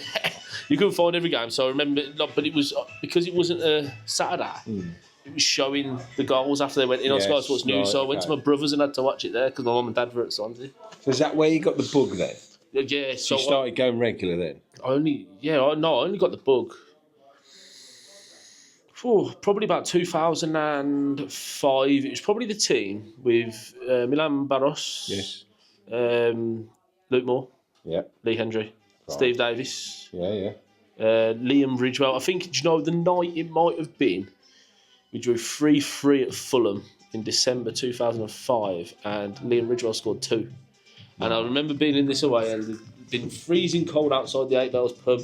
you couldn't find every game. So I remember, but it was because it wasn't a Saturday. It was showing the goals after they went in on Sky Sports News. Right, so I went to my brother's and had to watch it there because my mum and dad were at Swansea. So is that where you got the bug then? Yeah. So you started going regular then? I only got the bug. Probably about 2005. It was probably the team with Milan Barros, Yes. Luke Moore, Yeah. Lee Hendry, Steve Davis, Yeah. Liam Ridgewell. I think, do you know, the night it might have been, we drew 3-3 at Fulham in December 2005, and Liam Ridgewell scored 2. And I remember being in this away and it'd been freezing cold outside the Eight Bells pub,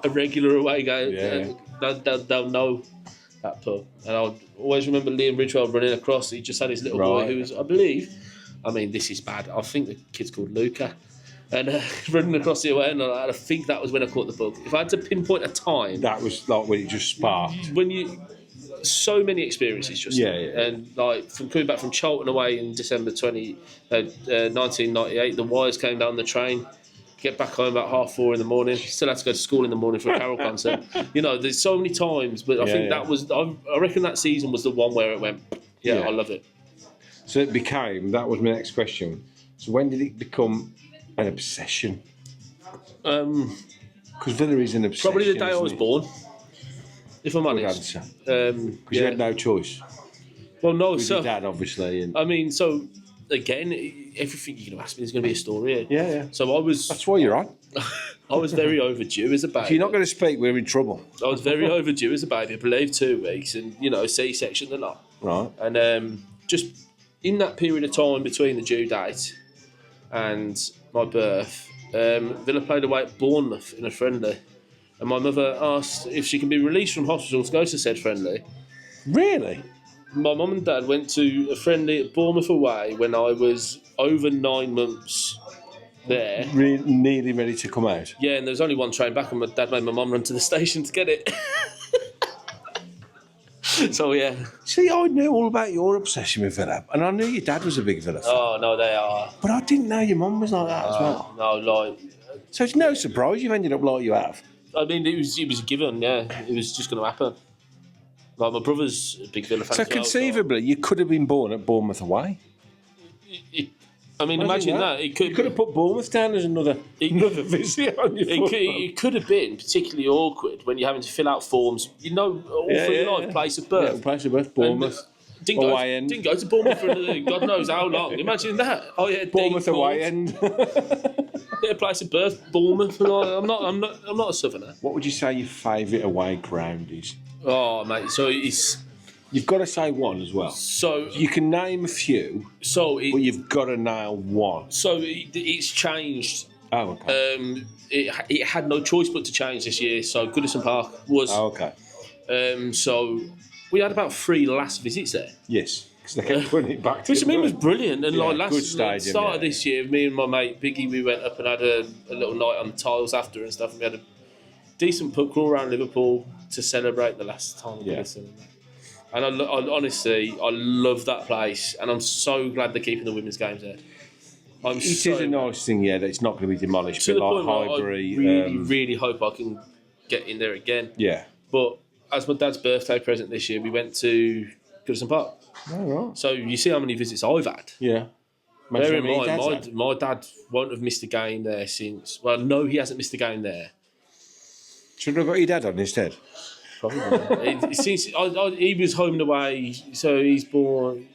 a regular away game. Yeah. They'll know that pub. And I'll always remember Liam Ridgewell running across. He just had his little boy who was, I believe, this is bad, I think the kid's called Luca. And running across the away, and I think that was when I caught the bug. If I had to pinpoint a time, That was like when it just sparked. when you so many experiences just and like from coming back from Charlton away in December 1998, the wires came down the train. Get back home about 4:30 in the morning. Still had to go to school in the morning for a carol concert. There's so many times, but I think that was. I reckon that season was the one where it went. Yeah, I love it. So it became. That was my next question. So when did it become an obsession? Because Villa is an obsession. Probably the day I was born. If I'm honest. Because you had no choice. Well, no, With your dad, obviously. And... so again, everything you're going to ask me is going to be a story. Yeah. So I was. That's why you're on. I was very overdue as a baby. If you're not going to speak, we're in trouble. I was very overdue as a baby. I believe 2 weeks, and C-section and lot. Right. And just in that period of time between the due date and my birth, Villa played away at Bournemouth in a friendly. And my mother asked if she can be released from hospital to go to said friendly. Really? My mum and dad went to a friendly at Bournemouth away when I was over 9 months there. Nearly ready to come out? Yeah, and there was only one train back, and my dad made my mum run to the station to get it. So, yeah. See, I knew all about your obsession with Villa, and I knew your dad was a big Villa fan. Oh, no, they are. But I didn't know your mum was like that as well. No, like... So it's no surprise you've ended up like you have. It was a given, yeah. It was just going to happen. Like, my brother's a big Villa fan. So conceivably, you could have been born at Bournemouth away. Imagine that. You could have put Bournemouth down as another visit on your it could have been particularly awkward when you're having to fill out forms. All through your life, place of birth. Yeah, place of birth, Bournemouth. Away end. Didn't go to Bournemouth for God knows how long. Imagine that. Oh yeah, Bournemouth away end. Yeah, place of birth, Bournemouth. I'm not a southerner. What would you say your favourite away ground is? Oh mate, so it's. You've got to say one as well. So you can name a few. But you've got to nail one. So it's changed. Oh, okay. It had no choice but to change this year. So Goodison Park was. Oh, okay. So we had about 3 last visits there. Yes, because they kept putting it back to which I mean was brilliant. And good stadium, start of this year, me and my mate Biggie, we went up and had a little night on the tiles after and stuff. And we had a decent pub crawl around Liverpool to celebrate the last time of Goodison. And I honestly, I love that place, and I'm so glad they're keeping the women's games there. It is a nice thing, that it's not going to be demolished. To the like point Highbury, where I really hope I can get in there again. Yeah. But as my dad's birthday present this year, we went to Goodison Park. Oh, right. So you see how many visits I've had. Yeah. Bear in mind, my dad won't have missed a game there since... Well, no, he hasn't missed a game there. Should have got your dad on instead. Probably. Since he was home and away, so he's born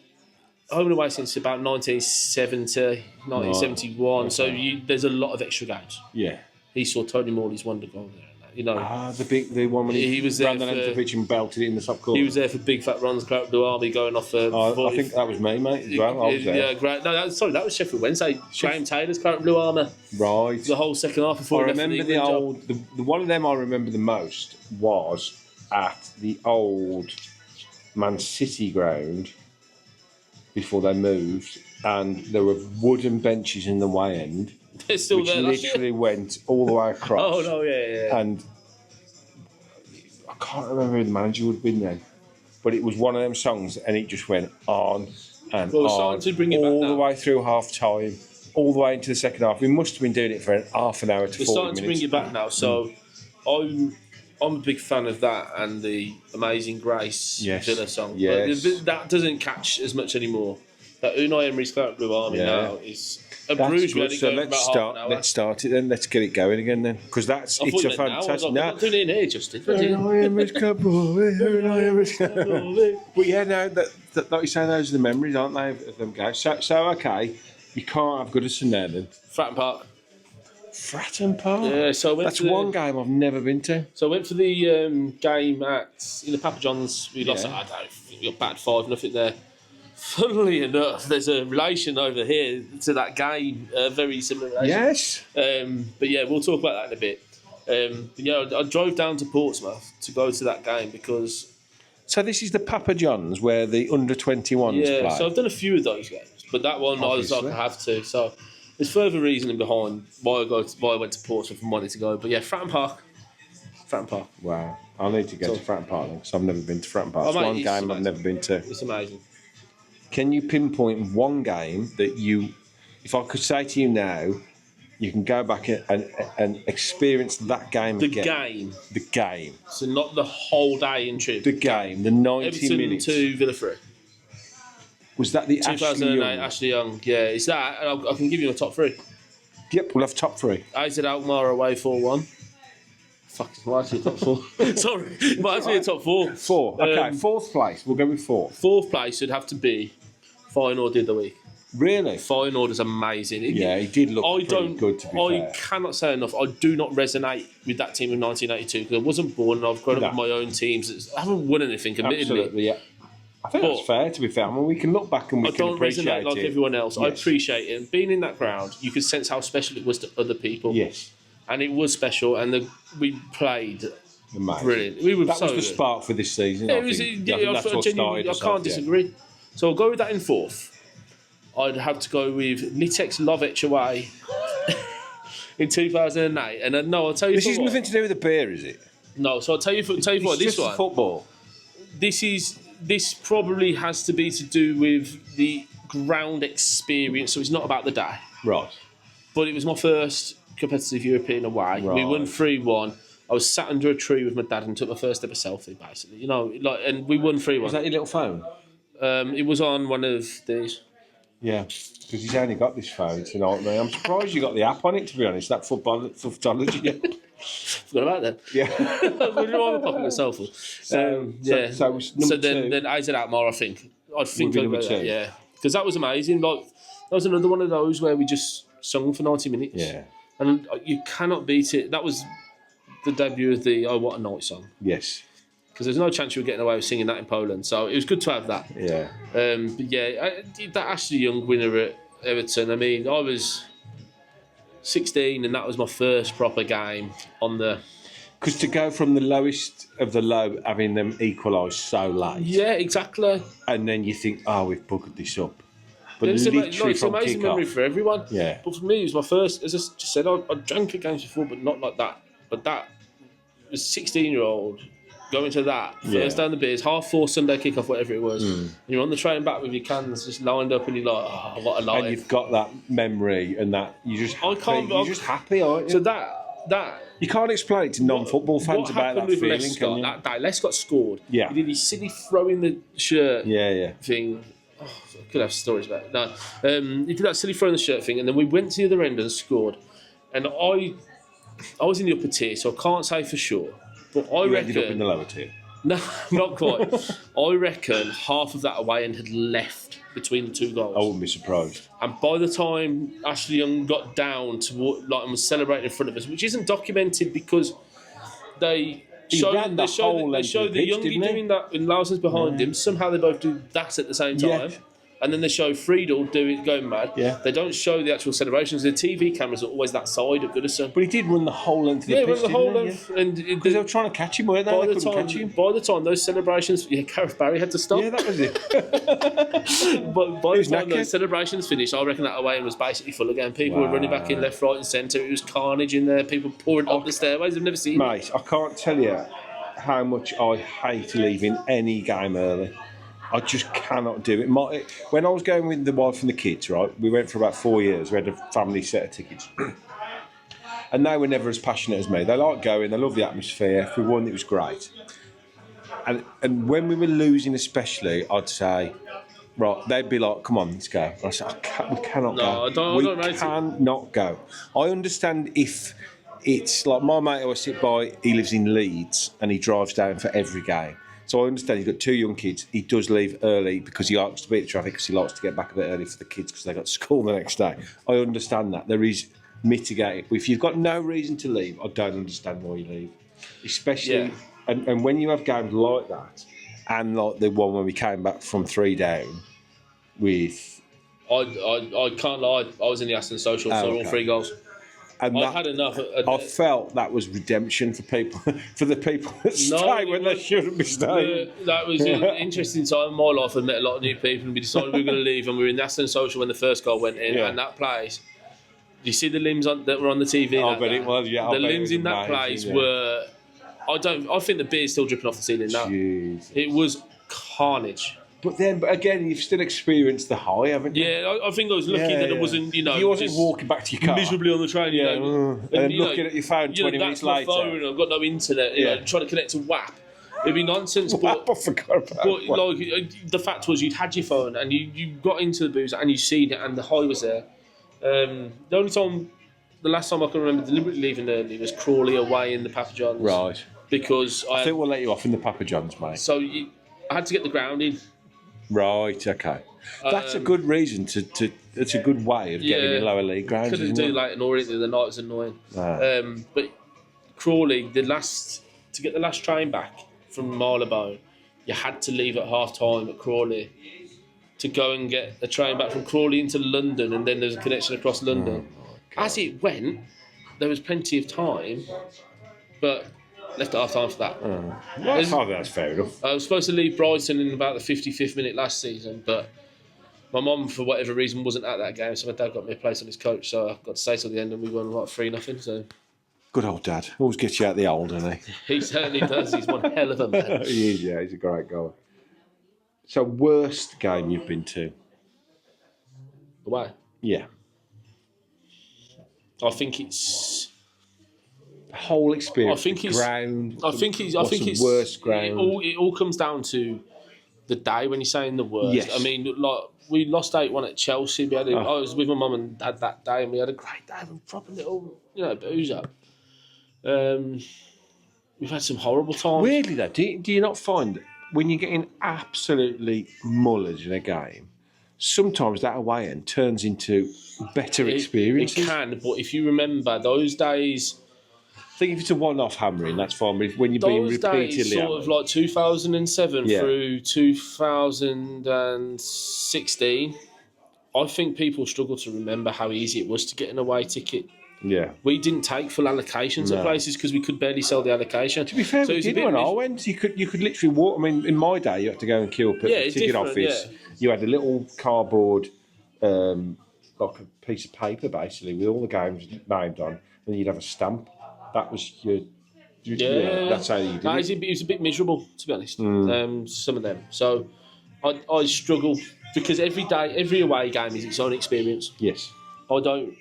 home and away since about 1970, 1971. Right. So there's a lot of extra games. Yeah. He saw Tony Morley's wonder goal there. The one when he was there ran the length of the pitch and belted it in the top corner. He was there for Big Fat Ron's Clark Blue Army going off. I think that was me, mate, as well. I was there. Yeah, great. No, that was Sheffield Wednesday. Graham Taylor's Clark Blue Army. Right. The whole second half before. I remember the one of them I remember the most was at the old Man City ground before they moved, and there were wooden benches in the way end. They're still which there. Literally went all the way across. Oh no, yeah. And I can't remember who the manager would have been then, but it was one of them songs, and it just went on and on, to bring it all back the now. way through half time, all the way into the second half. We must have been doing it for half an hour to 40 minutes. We're starting to bring it back now, so I'm a big fan of that and the Amazing Grace Villa song. Yes. But that doesn't catch as much anymore. That Unai Emery's Clark Blue Army now is At That's Bruges, we good. had it So going for let's about half an hour. start it then. Let's get it going again then, because that's I thought it's you a meant now. I was fantastic. like, I'm not doing it in here, Justin. What are you doing? But yeah, no, that like you say, those are the memories, aren't they, of them guys? So okay, you can't have Goodison there then. Fratton Park. Fratton Park. Yeah, so I went That's to the- one game I've never been to. So I went for the game in the Papa John's. We lost. I don't know. We got battered 5-0 there. Funnily enough, there's a relation over here to that game, a very similar relation. Yes. But yeah, we'll talk about that in a bit. But yeah, I drove down to Portsmouth to go to that game because So this is the Papa John's where the under-21s play. so I've done a few of those games, but that one I was like, Obviously. I have to. So there's further reasoning behind why I went to Portsmouth and wanted to go. But yeah, Fratton Park. Wow. I need to go to Fratton Park then, because I've never been to Fratton Park. Oh, It's mate, one it's game I've amazing. never been to. It's amazing. Can you pinpoint one game that you, if I could say to you now, you can go back and experience that game The again? The game. So not the whole day in trip. The game. The 90 Everton minutes. to Villa 3. Was that the Ashley 2008, Young? Ashley Young. Yeah, it's that. And I can give you a top 3. Yep, we'll have top 3. AZ Alkmaar away 4-1. Fuck, it might be a top 4. Sorry, it might be a top 4. 4. Okay, fourth place. We'll go with 4. Fourth place would have to be Feyenoord the other week. Really? Feyenoord is amazing. Yeah, he did look pretty good, to be fair. I cannot say enough. I do not resonate with that team of 1982 because I wasn't born and I've grown up with my own teams. I haven't won anything, admittedly. Absolutely, yeah. I think that's fair, to be fair. I mean, we can look back and we I can don't appreciate resonate like it. everyone else. I Yes. appreciate it. And being in that ground, you could sense how special it was to other people. Yes. And it was special, and we played Amazing. brilliant. We were That so was the good. spark for this season. Yeah, I it was. think. Yeah, I think that's what genuinely, started I us can't off, yeah. disagree. So I'll go with that in fourth. I'd have to go with Litex Lovech away in 2008. And no, I'll tell you. This for is what. nothing to do with the beer, is it? No, so I'll tell you what. It's This just one. football. This probably has to be to do with the ground experience. So it's not about the day. Right. But it was my first competitive European away. We won 3-1. I was sat under a tree with my dad and took my first ever selfie, basically. You know, and we won 3-1. Was that your little phone? It was on one of these. Yeah, because he's only got this phone, you know what I mean? I'm surprised you got the app on it, to be honest, that footballogy. Forgot about that. Yeah. What do you want to pop myself for? So it was number two. then AZ Alkmaar, I think. Would be I'd number go two. that, yeah. Because that was amazing. Like, that was another one of those where we just sung for 90 minutes. Yeah. And you cannot beat it. That was the debut of the Oh What a Night song. Yes. Because there's no chance you were getting away with singing that in Poland. So it was good to have that. Yeah. But yeah, that Ashley Young winner at Everton, I mean, I was 16 and that was my first proper game on the... Because to go from the lowest of the low, having them equalise so late, Yeah, exactly. and then you think, oh, we've bucketed this up. But It's literally it's an from amazing memory kick-off. for everyone. Yeah. But for me, it was my first, as I just said, I drank at games before, but not like that. But that was 16-year-old going to that, first down the beers, 4:30 Sunday kickoff, whatever it was. And you're on the train back with your cans just lined up and you're like, oh, what a life. And you've got that memory and that you're just happy. You're just happy, aren't you? So that You can't explain it to non-football fans what about happened that with feeling, Lescott can you? that day? Lescott scored. Yeah. He did his silly throwing the shirt Yeah. thing. Oh, I could have stories about it. No, he did that silly throwing the shirt thing, and then we went to the other end and scored. And I was in the upper tier, so I can't say for sure. But I You reckon ended up in the lower tier. no, not quite. I reckon half of that away end had left between the two goals. I wouldn't be surprised. And by the time Ashley Young got down to and was celebrating in front of us, which isn't documented because they show ran the whole length of the pitch, Youngie didn't he? doing that and Larson's behind him. Somehow they both do that at the same time. Yeah. And then they show Friedel do it going mad. Yeah. They don't show the actual celebrations. The TV cameras are always that side of Goodison. But he did run the whole length of the Yeah, pitch, run the whole didn't he? length. And Because they were trying to catch him, weren't they? by They the couldn't catch him. by the time those celebrations, Gareth Barry had to stop. Yeah, that was it. But by the was time knackered. those celebrations finished, I reckon that away end was basically full again. People were running back in left, right, and centre. It was carnage in there. People pouring up the stairways. I've never seen it. Mate, I can't tell you how much I hate leaving any game early. I just cannot do it. When I was going with the wife and the kids, right, we went for about 4 years. We had a family set of tickets. And they were never as passionate as me. They like going, they love the atmosphere. If we won, it was great. And when we were losing especially, I'd say, right, they'd be like, come on, let's go. And I said, we cannot go. I don't rate it. Cannot go. I understand if it's like my mate who I sit by, he lives in Leeds and he drives down for every game. So I understand he's got 2 young kids. He does leave early because he likes to beat the traffic because he likes to get back a bit early for the kids because they got school the next day. I understand that. There is mitigating. But if you've got no reason to leave, I don't understand why you leave. Especially, and when you have games like that, and like the one when we came back from 3 down with... I can't lie, I was in the Aston Social, so all 3 goals. And I've had enough. I felt that was redemption for people, for the people that stay when they shouldn't be staying. That was an interesting time in my life. I met a lot of new people, and we decided we were going to leave. And we were in the Aston Social when the first goal went in, and that place. Do you see the limbs that were on the TV? I bet it was. Yeah, the limbs in that place were. I think the beer's still dripping off the ceiling now. Jeez. It was carnage. But again, you've still experienced the high, haven't you? Yeah, I think I was lucky that it wasn't, you wasn't walking back to your car miserably on the train, and looking at your phone 20 minutes later. That's my phone, I've got no internet, trying to connect to WAP. It'd be nonsense, but I forgot about like, the fact was you'd had your phone and you got into the booze and you seen it and the high was there. The last time I can remember deliberately leaving early was Crawley away in the Papa John's. Right. Because I think we'll let you off in the Papa John's, mate. So I had to get the ground in. Right, okay. That's a good reason to it's a good way of getting in lower league grounds. Couldn't do like an Orient the other night, it was annoying. But Crawley, to get the last train back from Marylebone, you had to leave at half time at Crawley to go and get a train back from Crawley into London, and then there's a connection across London. As it went, there was plenty of time, but left at half time for that. That's fair enough. I was supposed to leave Brighton in about the 55th minute last season, but my mum, for whatever reason, wasn't at that game, so my dad got me a place on his coach, so I got to stay till the end, and we won like 3-0. So good old dad. Always gets you out the old, doesn't he? He certainly does. He's one hell of a man. He is, yeah. He's a great guy. So, worst game you've been to? Away? Yeah. I think it's... The whole experience. I think it's ground. I think it's worst ground. It all comes down to the day when you're saying the worst. Yes. I mean, like we lost 8-1 at Chelsea. I was with my mum and dad that day, and we had a great day. We proper little, booze up. We've had some horrible times. Weirdly though, do you not find that when you're getting absolutely mullered in a game, sometimes that away end turns into better experiences? It can, but if you remember those days. I think if it's a one-off hammering, that's fine. But when you're being repeatedly days, sort of like 2007 through 2016, I think people struggle to remember how easy it was to get an away ticket. Yeah. We didn't take full allocations at places because we could barely sell the allocation. To be fair, we did when I went. You could literally walk. I mean, in my day, you had to go and queue up at the ticket office. Yeah. You had a little cardboard, like a piece of paper, basically, with all the games named on, and you'd have a stamp. That was your that's how you did it. It was a bit miserable, to be honest, some of them. So I struggle because every away game is its own experience. Yes. I don't,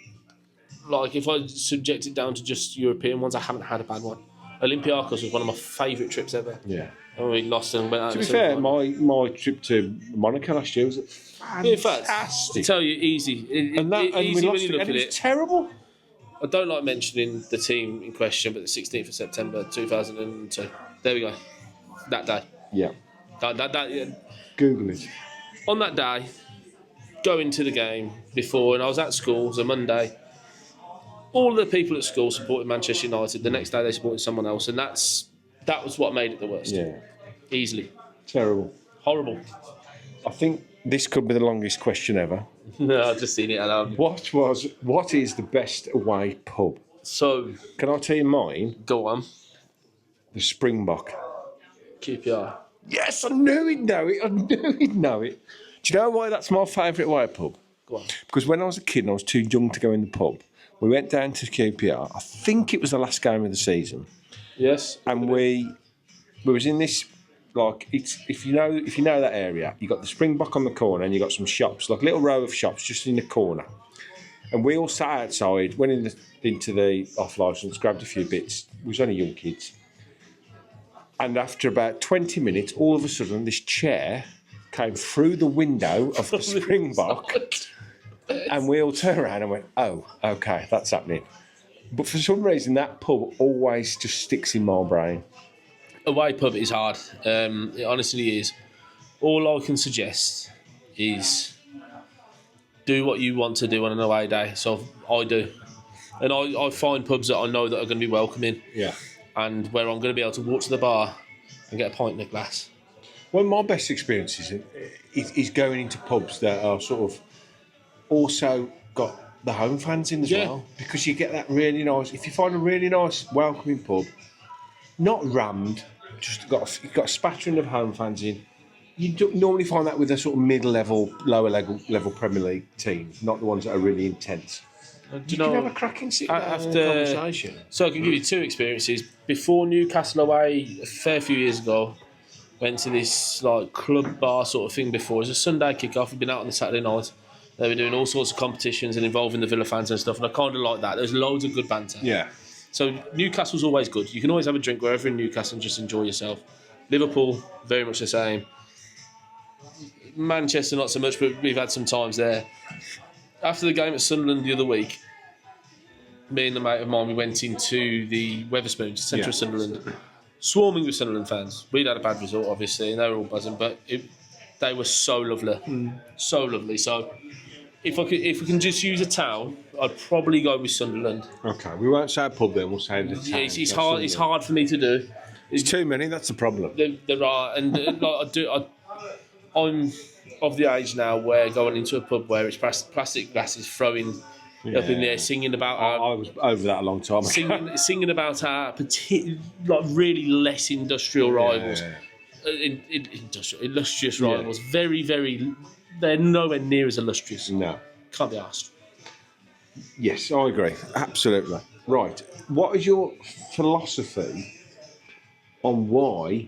like, if I subject it down to just European ones, I haven't had a bad one. Olympiacos was one of my favourite trips ever. Yeah. And we lost and went out. To be fair, my trip to Monaco last year was fantastic. I tell you, easy. We lost when you look at it. Terrible. I don't like mentioning the team in question, but the 16th of September 2002. There we go. That day. Yeah. That Google it. On that day, going to the game before, and I was at school, it was a Monday. All the people at school supported Manchester United. The next day they supported someone else, and that was what made it the worst. Yeah. Easily. Terrible. Horrible. I think this could be the longest question ever. No, I've just seen it. What is the best away pub? So, can I tell you mine? Go on. The Springbok. QPR. Yes, I knew he'd know it. Do you know why that's my favourite away pub? Go on. Because when I was a kid and I was too young to go in the pub, we went down to QPR. I think it was the last game of the season. Yes. And we was in this. Like, it's if you know that area, you got the Springbok on the corner and you got some shops, like a little row of shops just in the corner. And we all sat outside, went into the off licence, grabbed a few bits. We was only young kids. And after about 20 minutes, all of a sudden, this chair came through the window of the Springbok, and we all turned around and went, "Oh, okay, that's happening." But for some reason, that pub always just sticks in my brain. Away pub is hard. It honestly is. All I can suggest is do what you want to do on an away day. So I do. And I find pubs that I know that are going to be welcoming. Yeah. And where I'm going to be able to walk to the bar and get a pint in a glass. One of my best experiences is going into pubs that are sort of also got the home fans in as well. Because you get that really nice, if you find a really nice, welcoming pub, not rammed, just you've got a spattering of home fans in. You normally find that with a sort of mid-level, lower level Premier League teams, not the ones that are really intense. You can have a cracking conversation. So I can give you two experiences. Before Newcastle away, a fair few years ago, went to this like club bar sort of thing before. It was a Sunday kick-off. We'd been out on the Saturday night. They were doing all sorts of competitions and involving the Villa fans and stuff, and I kind of like that. There's loads of good banter. Yeah. So Newcastle's always good. You can always have a drink wherever in Newcastle and just enjoy yourself. Liverpool, very much the same. Manchester, not so much, but we've had some times there. After the game at Sunderland the other week, me and a mate of mine, we went into the Wetherspoons, centre of Sunderland, swarming with Sunderland fans. We'd had a bad result, obviously, and they were all buzzing, but they were so lovely. So lovely. So if we can just use a town, I'd probably go with Sunderland. Okay, we won't say a pub then, we'll say the town. Yeah, it's hard. It's hard for me to do. It's too many, that's the problem. There are, and like I'm of the age now where going into a pub where it's plastic glasses throwing up in there, singing about I was over that a long time ago. Singing about our like really less industrial rivals, illustrious rivals. Very, very, they're nowhere near as illustrious. No, can't be asked. Yes, I agree. Absolutely. Right. What is your philosophy on why,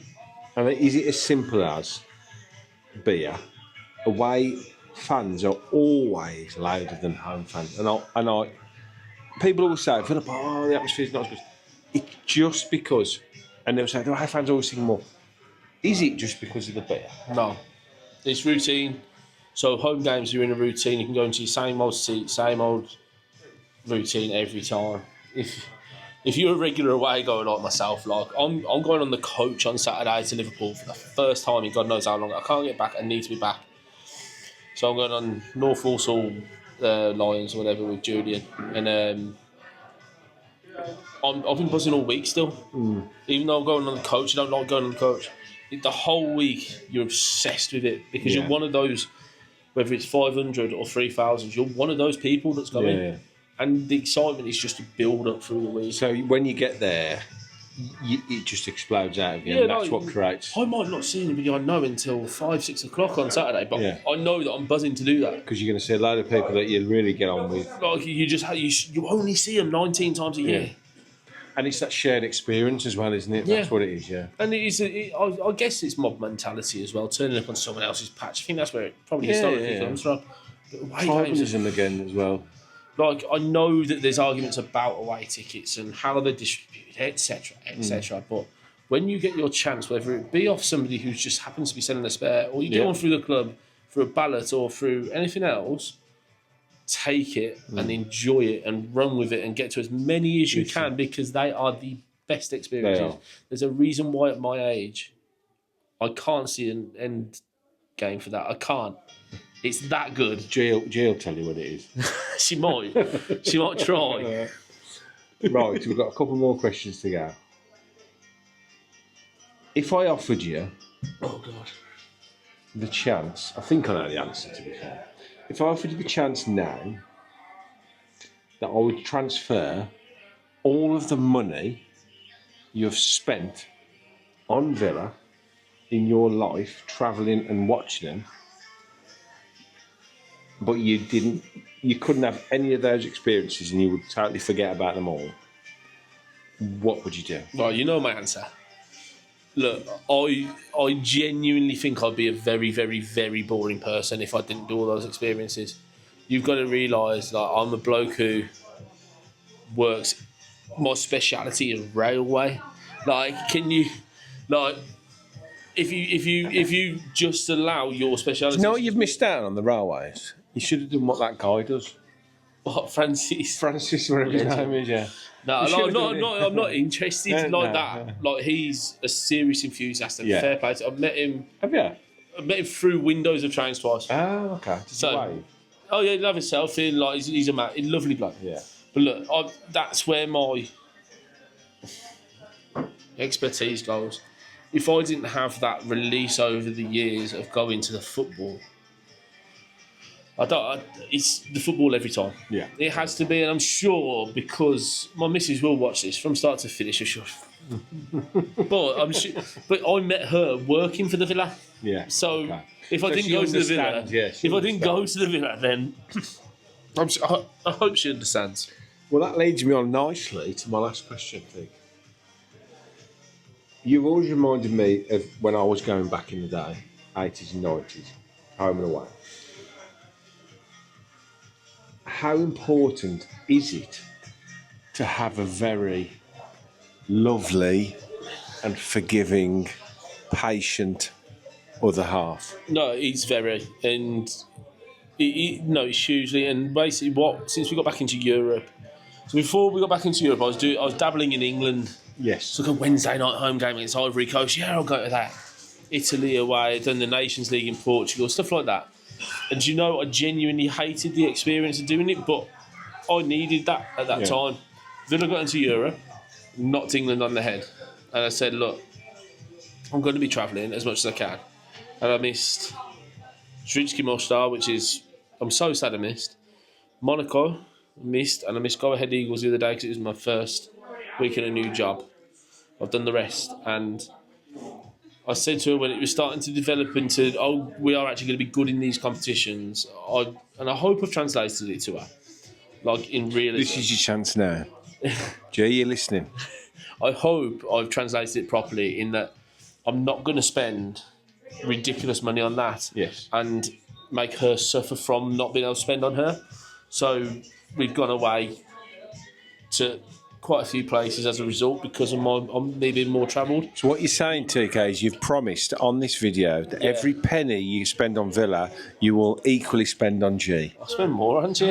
and is it as simple as beer, away fans are always louder than home fans? And I people always say, oh, the atmosphere's not as good. It's just because, and they'll say, the away fans always sing more. Is it just because of the beer? No. It's routine. So home games, you're in a routine. You can go into your same old seat, same old routine every time. If you're a regular away goer like myself, like I'm going on the coach on Saturday to Liverpool for the first time in God knows how long. I can't get back. I need to be back. So I'm going on North Walsall Lions or whatever with Julian, and I've been buzzing all week still. Even though I'm going on the coach, I don't like going on the coach. The whole week you're obsessed with it because you're one of those, whether it's 500 or 3,000, you're one of those people that's going. Yeah. And the excitement is just to build up through the week. So when you get there, it just explodes out of you, and that's what creates. I might not see anybody I know until 5-6 o'clock on Saturday, but I know that I'm buzzing to do that because you're going to see a load of people that you really get on with. Like you only see them 19 times a year, and it's that shared experience as well, isn't it? That's what it is. Yeah, and it is. I guess it's mob mentality as well, turning up on someone else's patch. I think that's where it probably historically comes from. Tribalism again as well. Like, I know that there's arguments about away tickets and how they're distributed, etc., etc. But when you get your chance, whether it be off somebody who just happens to be selling a spare, or you get one through the club, through a ballot, or through anything else, take it and enjoy it and run with it and get to as many as you can because they are the best experiences. There's a reason why at my age, I can't see an end game for that. I can't. It's that good. Jill tell you what it is. She might. She might try. Right, we've got a couple more questions to go. If I offered you the chance, I think I know the answer to be fair. If I offered you the chance now that I would transfer all of the money you've spent on Villa in your life, travelling and watching them, but you couldn't have any of those experiences and you would totally forget about them all, what would you do? Well, you know my answer. Look, I genuinely think I'd be a very, very, very boring person if I didn't do all those experiences. You've got to realise, like, I'm a bloke who works, my speciality is railway. Like, if you just allow your speciality. You know what you've missed out on the railways? You should have done what that guy does. What, Francis? Francis, whatever his name is, yeah. No, You should have done it. I'm not interested like that. No. Like, he's a serious enthusiast and fair play. I've met him. Have you? I've met him through windows of trains twice. Oh, okay. Did you wave? Oh yeah, he loves himself. Like he's a man, lovely bloke. Yeah. But look, that's where my expertise goes. If I didn't have that release over the years of going to the football, it's the football every time. Yeah. It has to be, and I'm sure because my missus will watch this from start to finish. I'm sure. But I met her working for the Villa. Yeah. So if I didn't go to the Villa, then I hope she understands. Well, that leads me on nicely to my last question, I think. You've always reminded me of when I was going back in the day, 80s and 90s, home and away. How important is it to have a very lovely and forgiving, patient other half? No, it's very, and it's hugely, and basically since we got back into Europe. So before we got back into Europe, I was dabbling in England. Yes. So like a Wednesday night home game against Ivory Coast. Yeah, I'll go to that. Italy away, done the Nations League in Portugal, stuff like that. And you know, I genuinely hated the experience of doing it, but I needed that at that time. Then I got into Europe, knocked England on the head, and I said, look, I'm going to be travelling as much as I can. And I missed Zrinjski Mostar, which is, I'm so sad I missed. Monaco, missed, and I missed Go Ahead Eagles the other day because it was my first week in a new job. I've done the rest, and I said to her when it was starting to develop into, we are actually going to be good in these competitions, and I hope I've translated it to her, like in realism. This is your chance now. Jay, you're listening. I hope I've translated it properly in that I'm not going to spend ridiculous money on that and make her suffer from not being able to spend on her. So we've gone away to quite a few places as a result because of me being more travelled. So what you're saying, TK, is you've promised on this video that every penny you spend on Villa, you will equally spend on G. I'll spend more on G.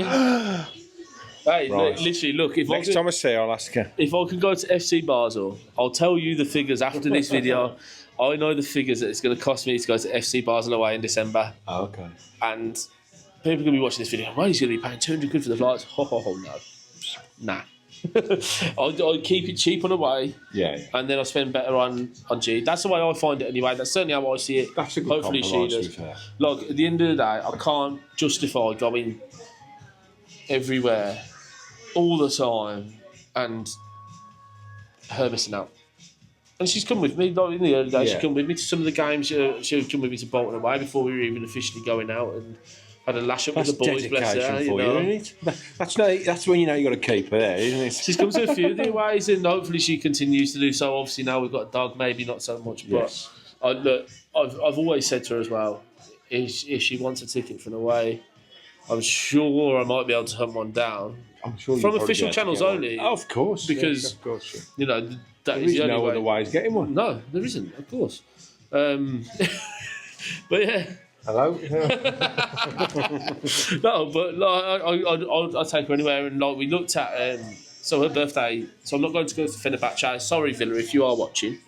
Hey, right. Literally, look. Next time I see her, I'll ask her. If I can go to FC Basel, I'll tell you the figures after this video. I know the figures that it's going to cost me to go to FC Basel away in December. Oh, okay. And people are going to be watching this video. Why is he going to be paying 200 quid for the flights? No. Nah. I'll keep it cheap on the way. Yeah. And then I'll spend better on G. That's the way I find it anyway. That's certainly how I see it. That's a good Hopefully she does. Look, at the end of the day, I can't justify going everywhere all the time and her missing out. And she's come with me, like in the early days, she'd come with me to some of the games. She'd come with me to Bolton away before we were even officially going out, and had a lash up with the boys, bless her. You know. Isn't it? That's when you know you've got to keep her there, isn't it? She's come to a few of the aways, and hopefully she continues to do so. Obviously now we've got a dog, maybe not so much, but I've always said to her as well, if she wants a ticket for an away, I'm sure I might be able to hunt one down. I'm sure from official channels only. Oh, of course, because of course, yeah. You know that there is the no only way. other way of getting one. No, there isn't. Of course, but yeah. Hello. No, but like, I'll take her anywhere. And like we looked at, so her birthday. So I'm not going to go to Fenerbahce. Sorry, Villa, if you are watching.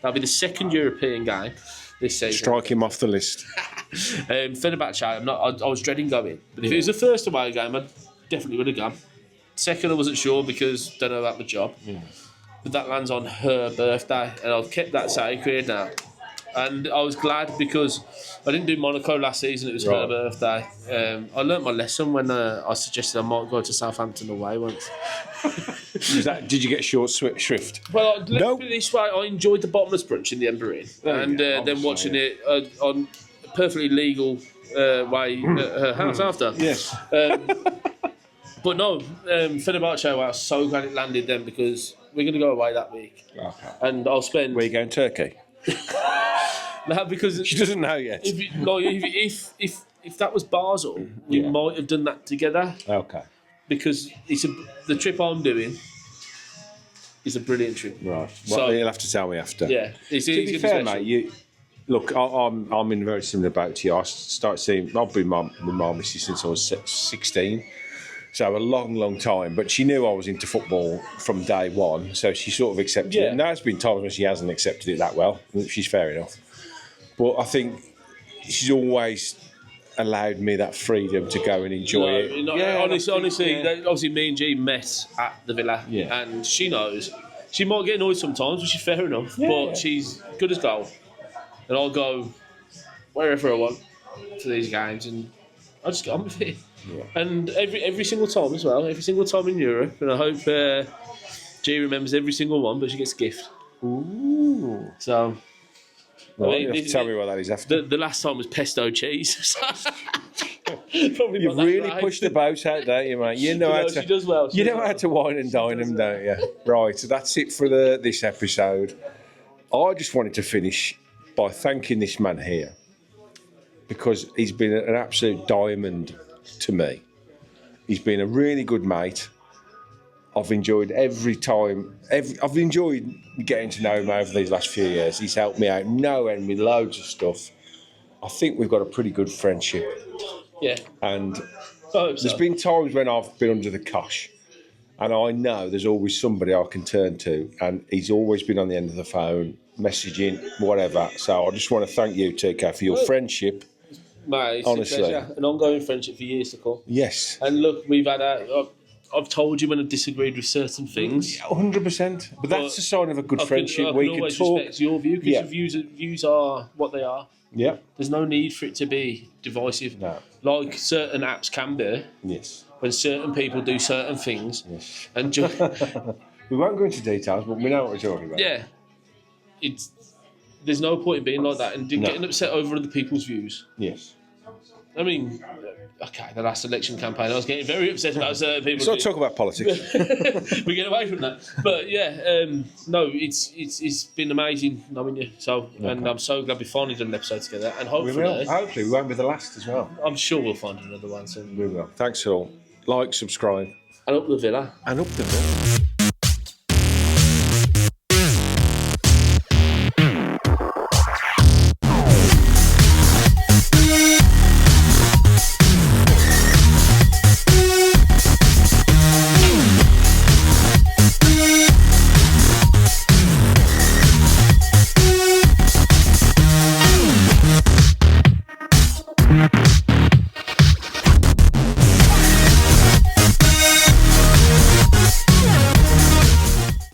That'll be the second European game this season. Strike him off the list. Fenerbahce. I was dreading going, but if it was the first away game, I definitely would have gone. Second, I wasn't sure because don't know about the job. Yeah. But that lands on her birthday, and I've kept that sacred now. And I was glad because I didn't do Monaco last season. It was her birthday. I learnt my lesson when I suggested I might go to Southampton away once. Did you get short shrift? Well, let's put it this way. I enjoyed the bottomless brunch in the Ember Inn. And then watching it on a perfectly legal way at her house after. Yes. But no, Fenerbahce, I was so glad it landed then because we're going to go away that week. Okay. And I'll spend... Where are you going, Turkey? No, because she doesn't know yet. If that was Basel, we might have done that together. Okay. Because the trip I'm doing is a brilliant trip. Right. Well, you'll have to tell me after. Yeah. To be fair, mate, Look, I'm in a very similar boat to you. I started seeing. I've been with my missus since I was 16, so a long time. But she knew I was into football from day one, so she sort of accepted it. And there's been times when she hasn't accepted it that well, which is fair enough. But I think she's always allowed me that freedom to go and enjoy it. Honestly, obviously, me and G met at the Villa, and she knows. She might get annoyed sometimes, which is fair enough. But she's good as gold. And I'll go wherever I want to these games, and I'll just get on with it. Yeah. And every single time as well, every single time in Europe, and I hope G remembers every single one, but she gets a gift. Ooh. So, well, you have to tell me what that is after. The last time was pesto cheese. Probably you really push the boat out, don't you, mate? You know how to. She does well. You know how to wine and dine them, don't you? Right. So that's it for this episode. I just wanted to finish by thanking this man here, because he's been an absolute diamond to me. He's been a really good mate. I've enjoyed every time. I've enjoyed getting to know him over these last few years. He's helped me out no end with loads of stuff. I think we've got a pretty good friendship. Yeah. And there's been times when I've been under the cosh, and I know there's always somebody I can turn to, and he's always been on the end of the phone, messaging, whatever. So I just want to thank you, TK, for your friendship. Mate, it's honestly, a pleasure. An ongoing friendship for years to come. Yes. And look, we've had I've told you when I've disagreed with certain things. 100%. But that's a sign of a good friendship. We can always respect your view, because your views are what they are. Yeah. There's no need for it to be divisive. No. Like certain apps can be. Yes. When certain people do certain things. Yes. And we won't go into details, but we know what we're talking about. Yeah. There's no point in being like that and getting upset over other people's views. Yes. I mean, okay, the last election campaign, I was getting very upset about certain people. Let's not talk about politics. We get away from that. But yeah, no, it's been amazing knowing you. So, and I'm so glad we finally done an episode together. And hopefully, we won't be the last as well. I'm sure we'll find another one soon. We will. Thanks all. Like, subscribe. And up the Villa. And up the Villa.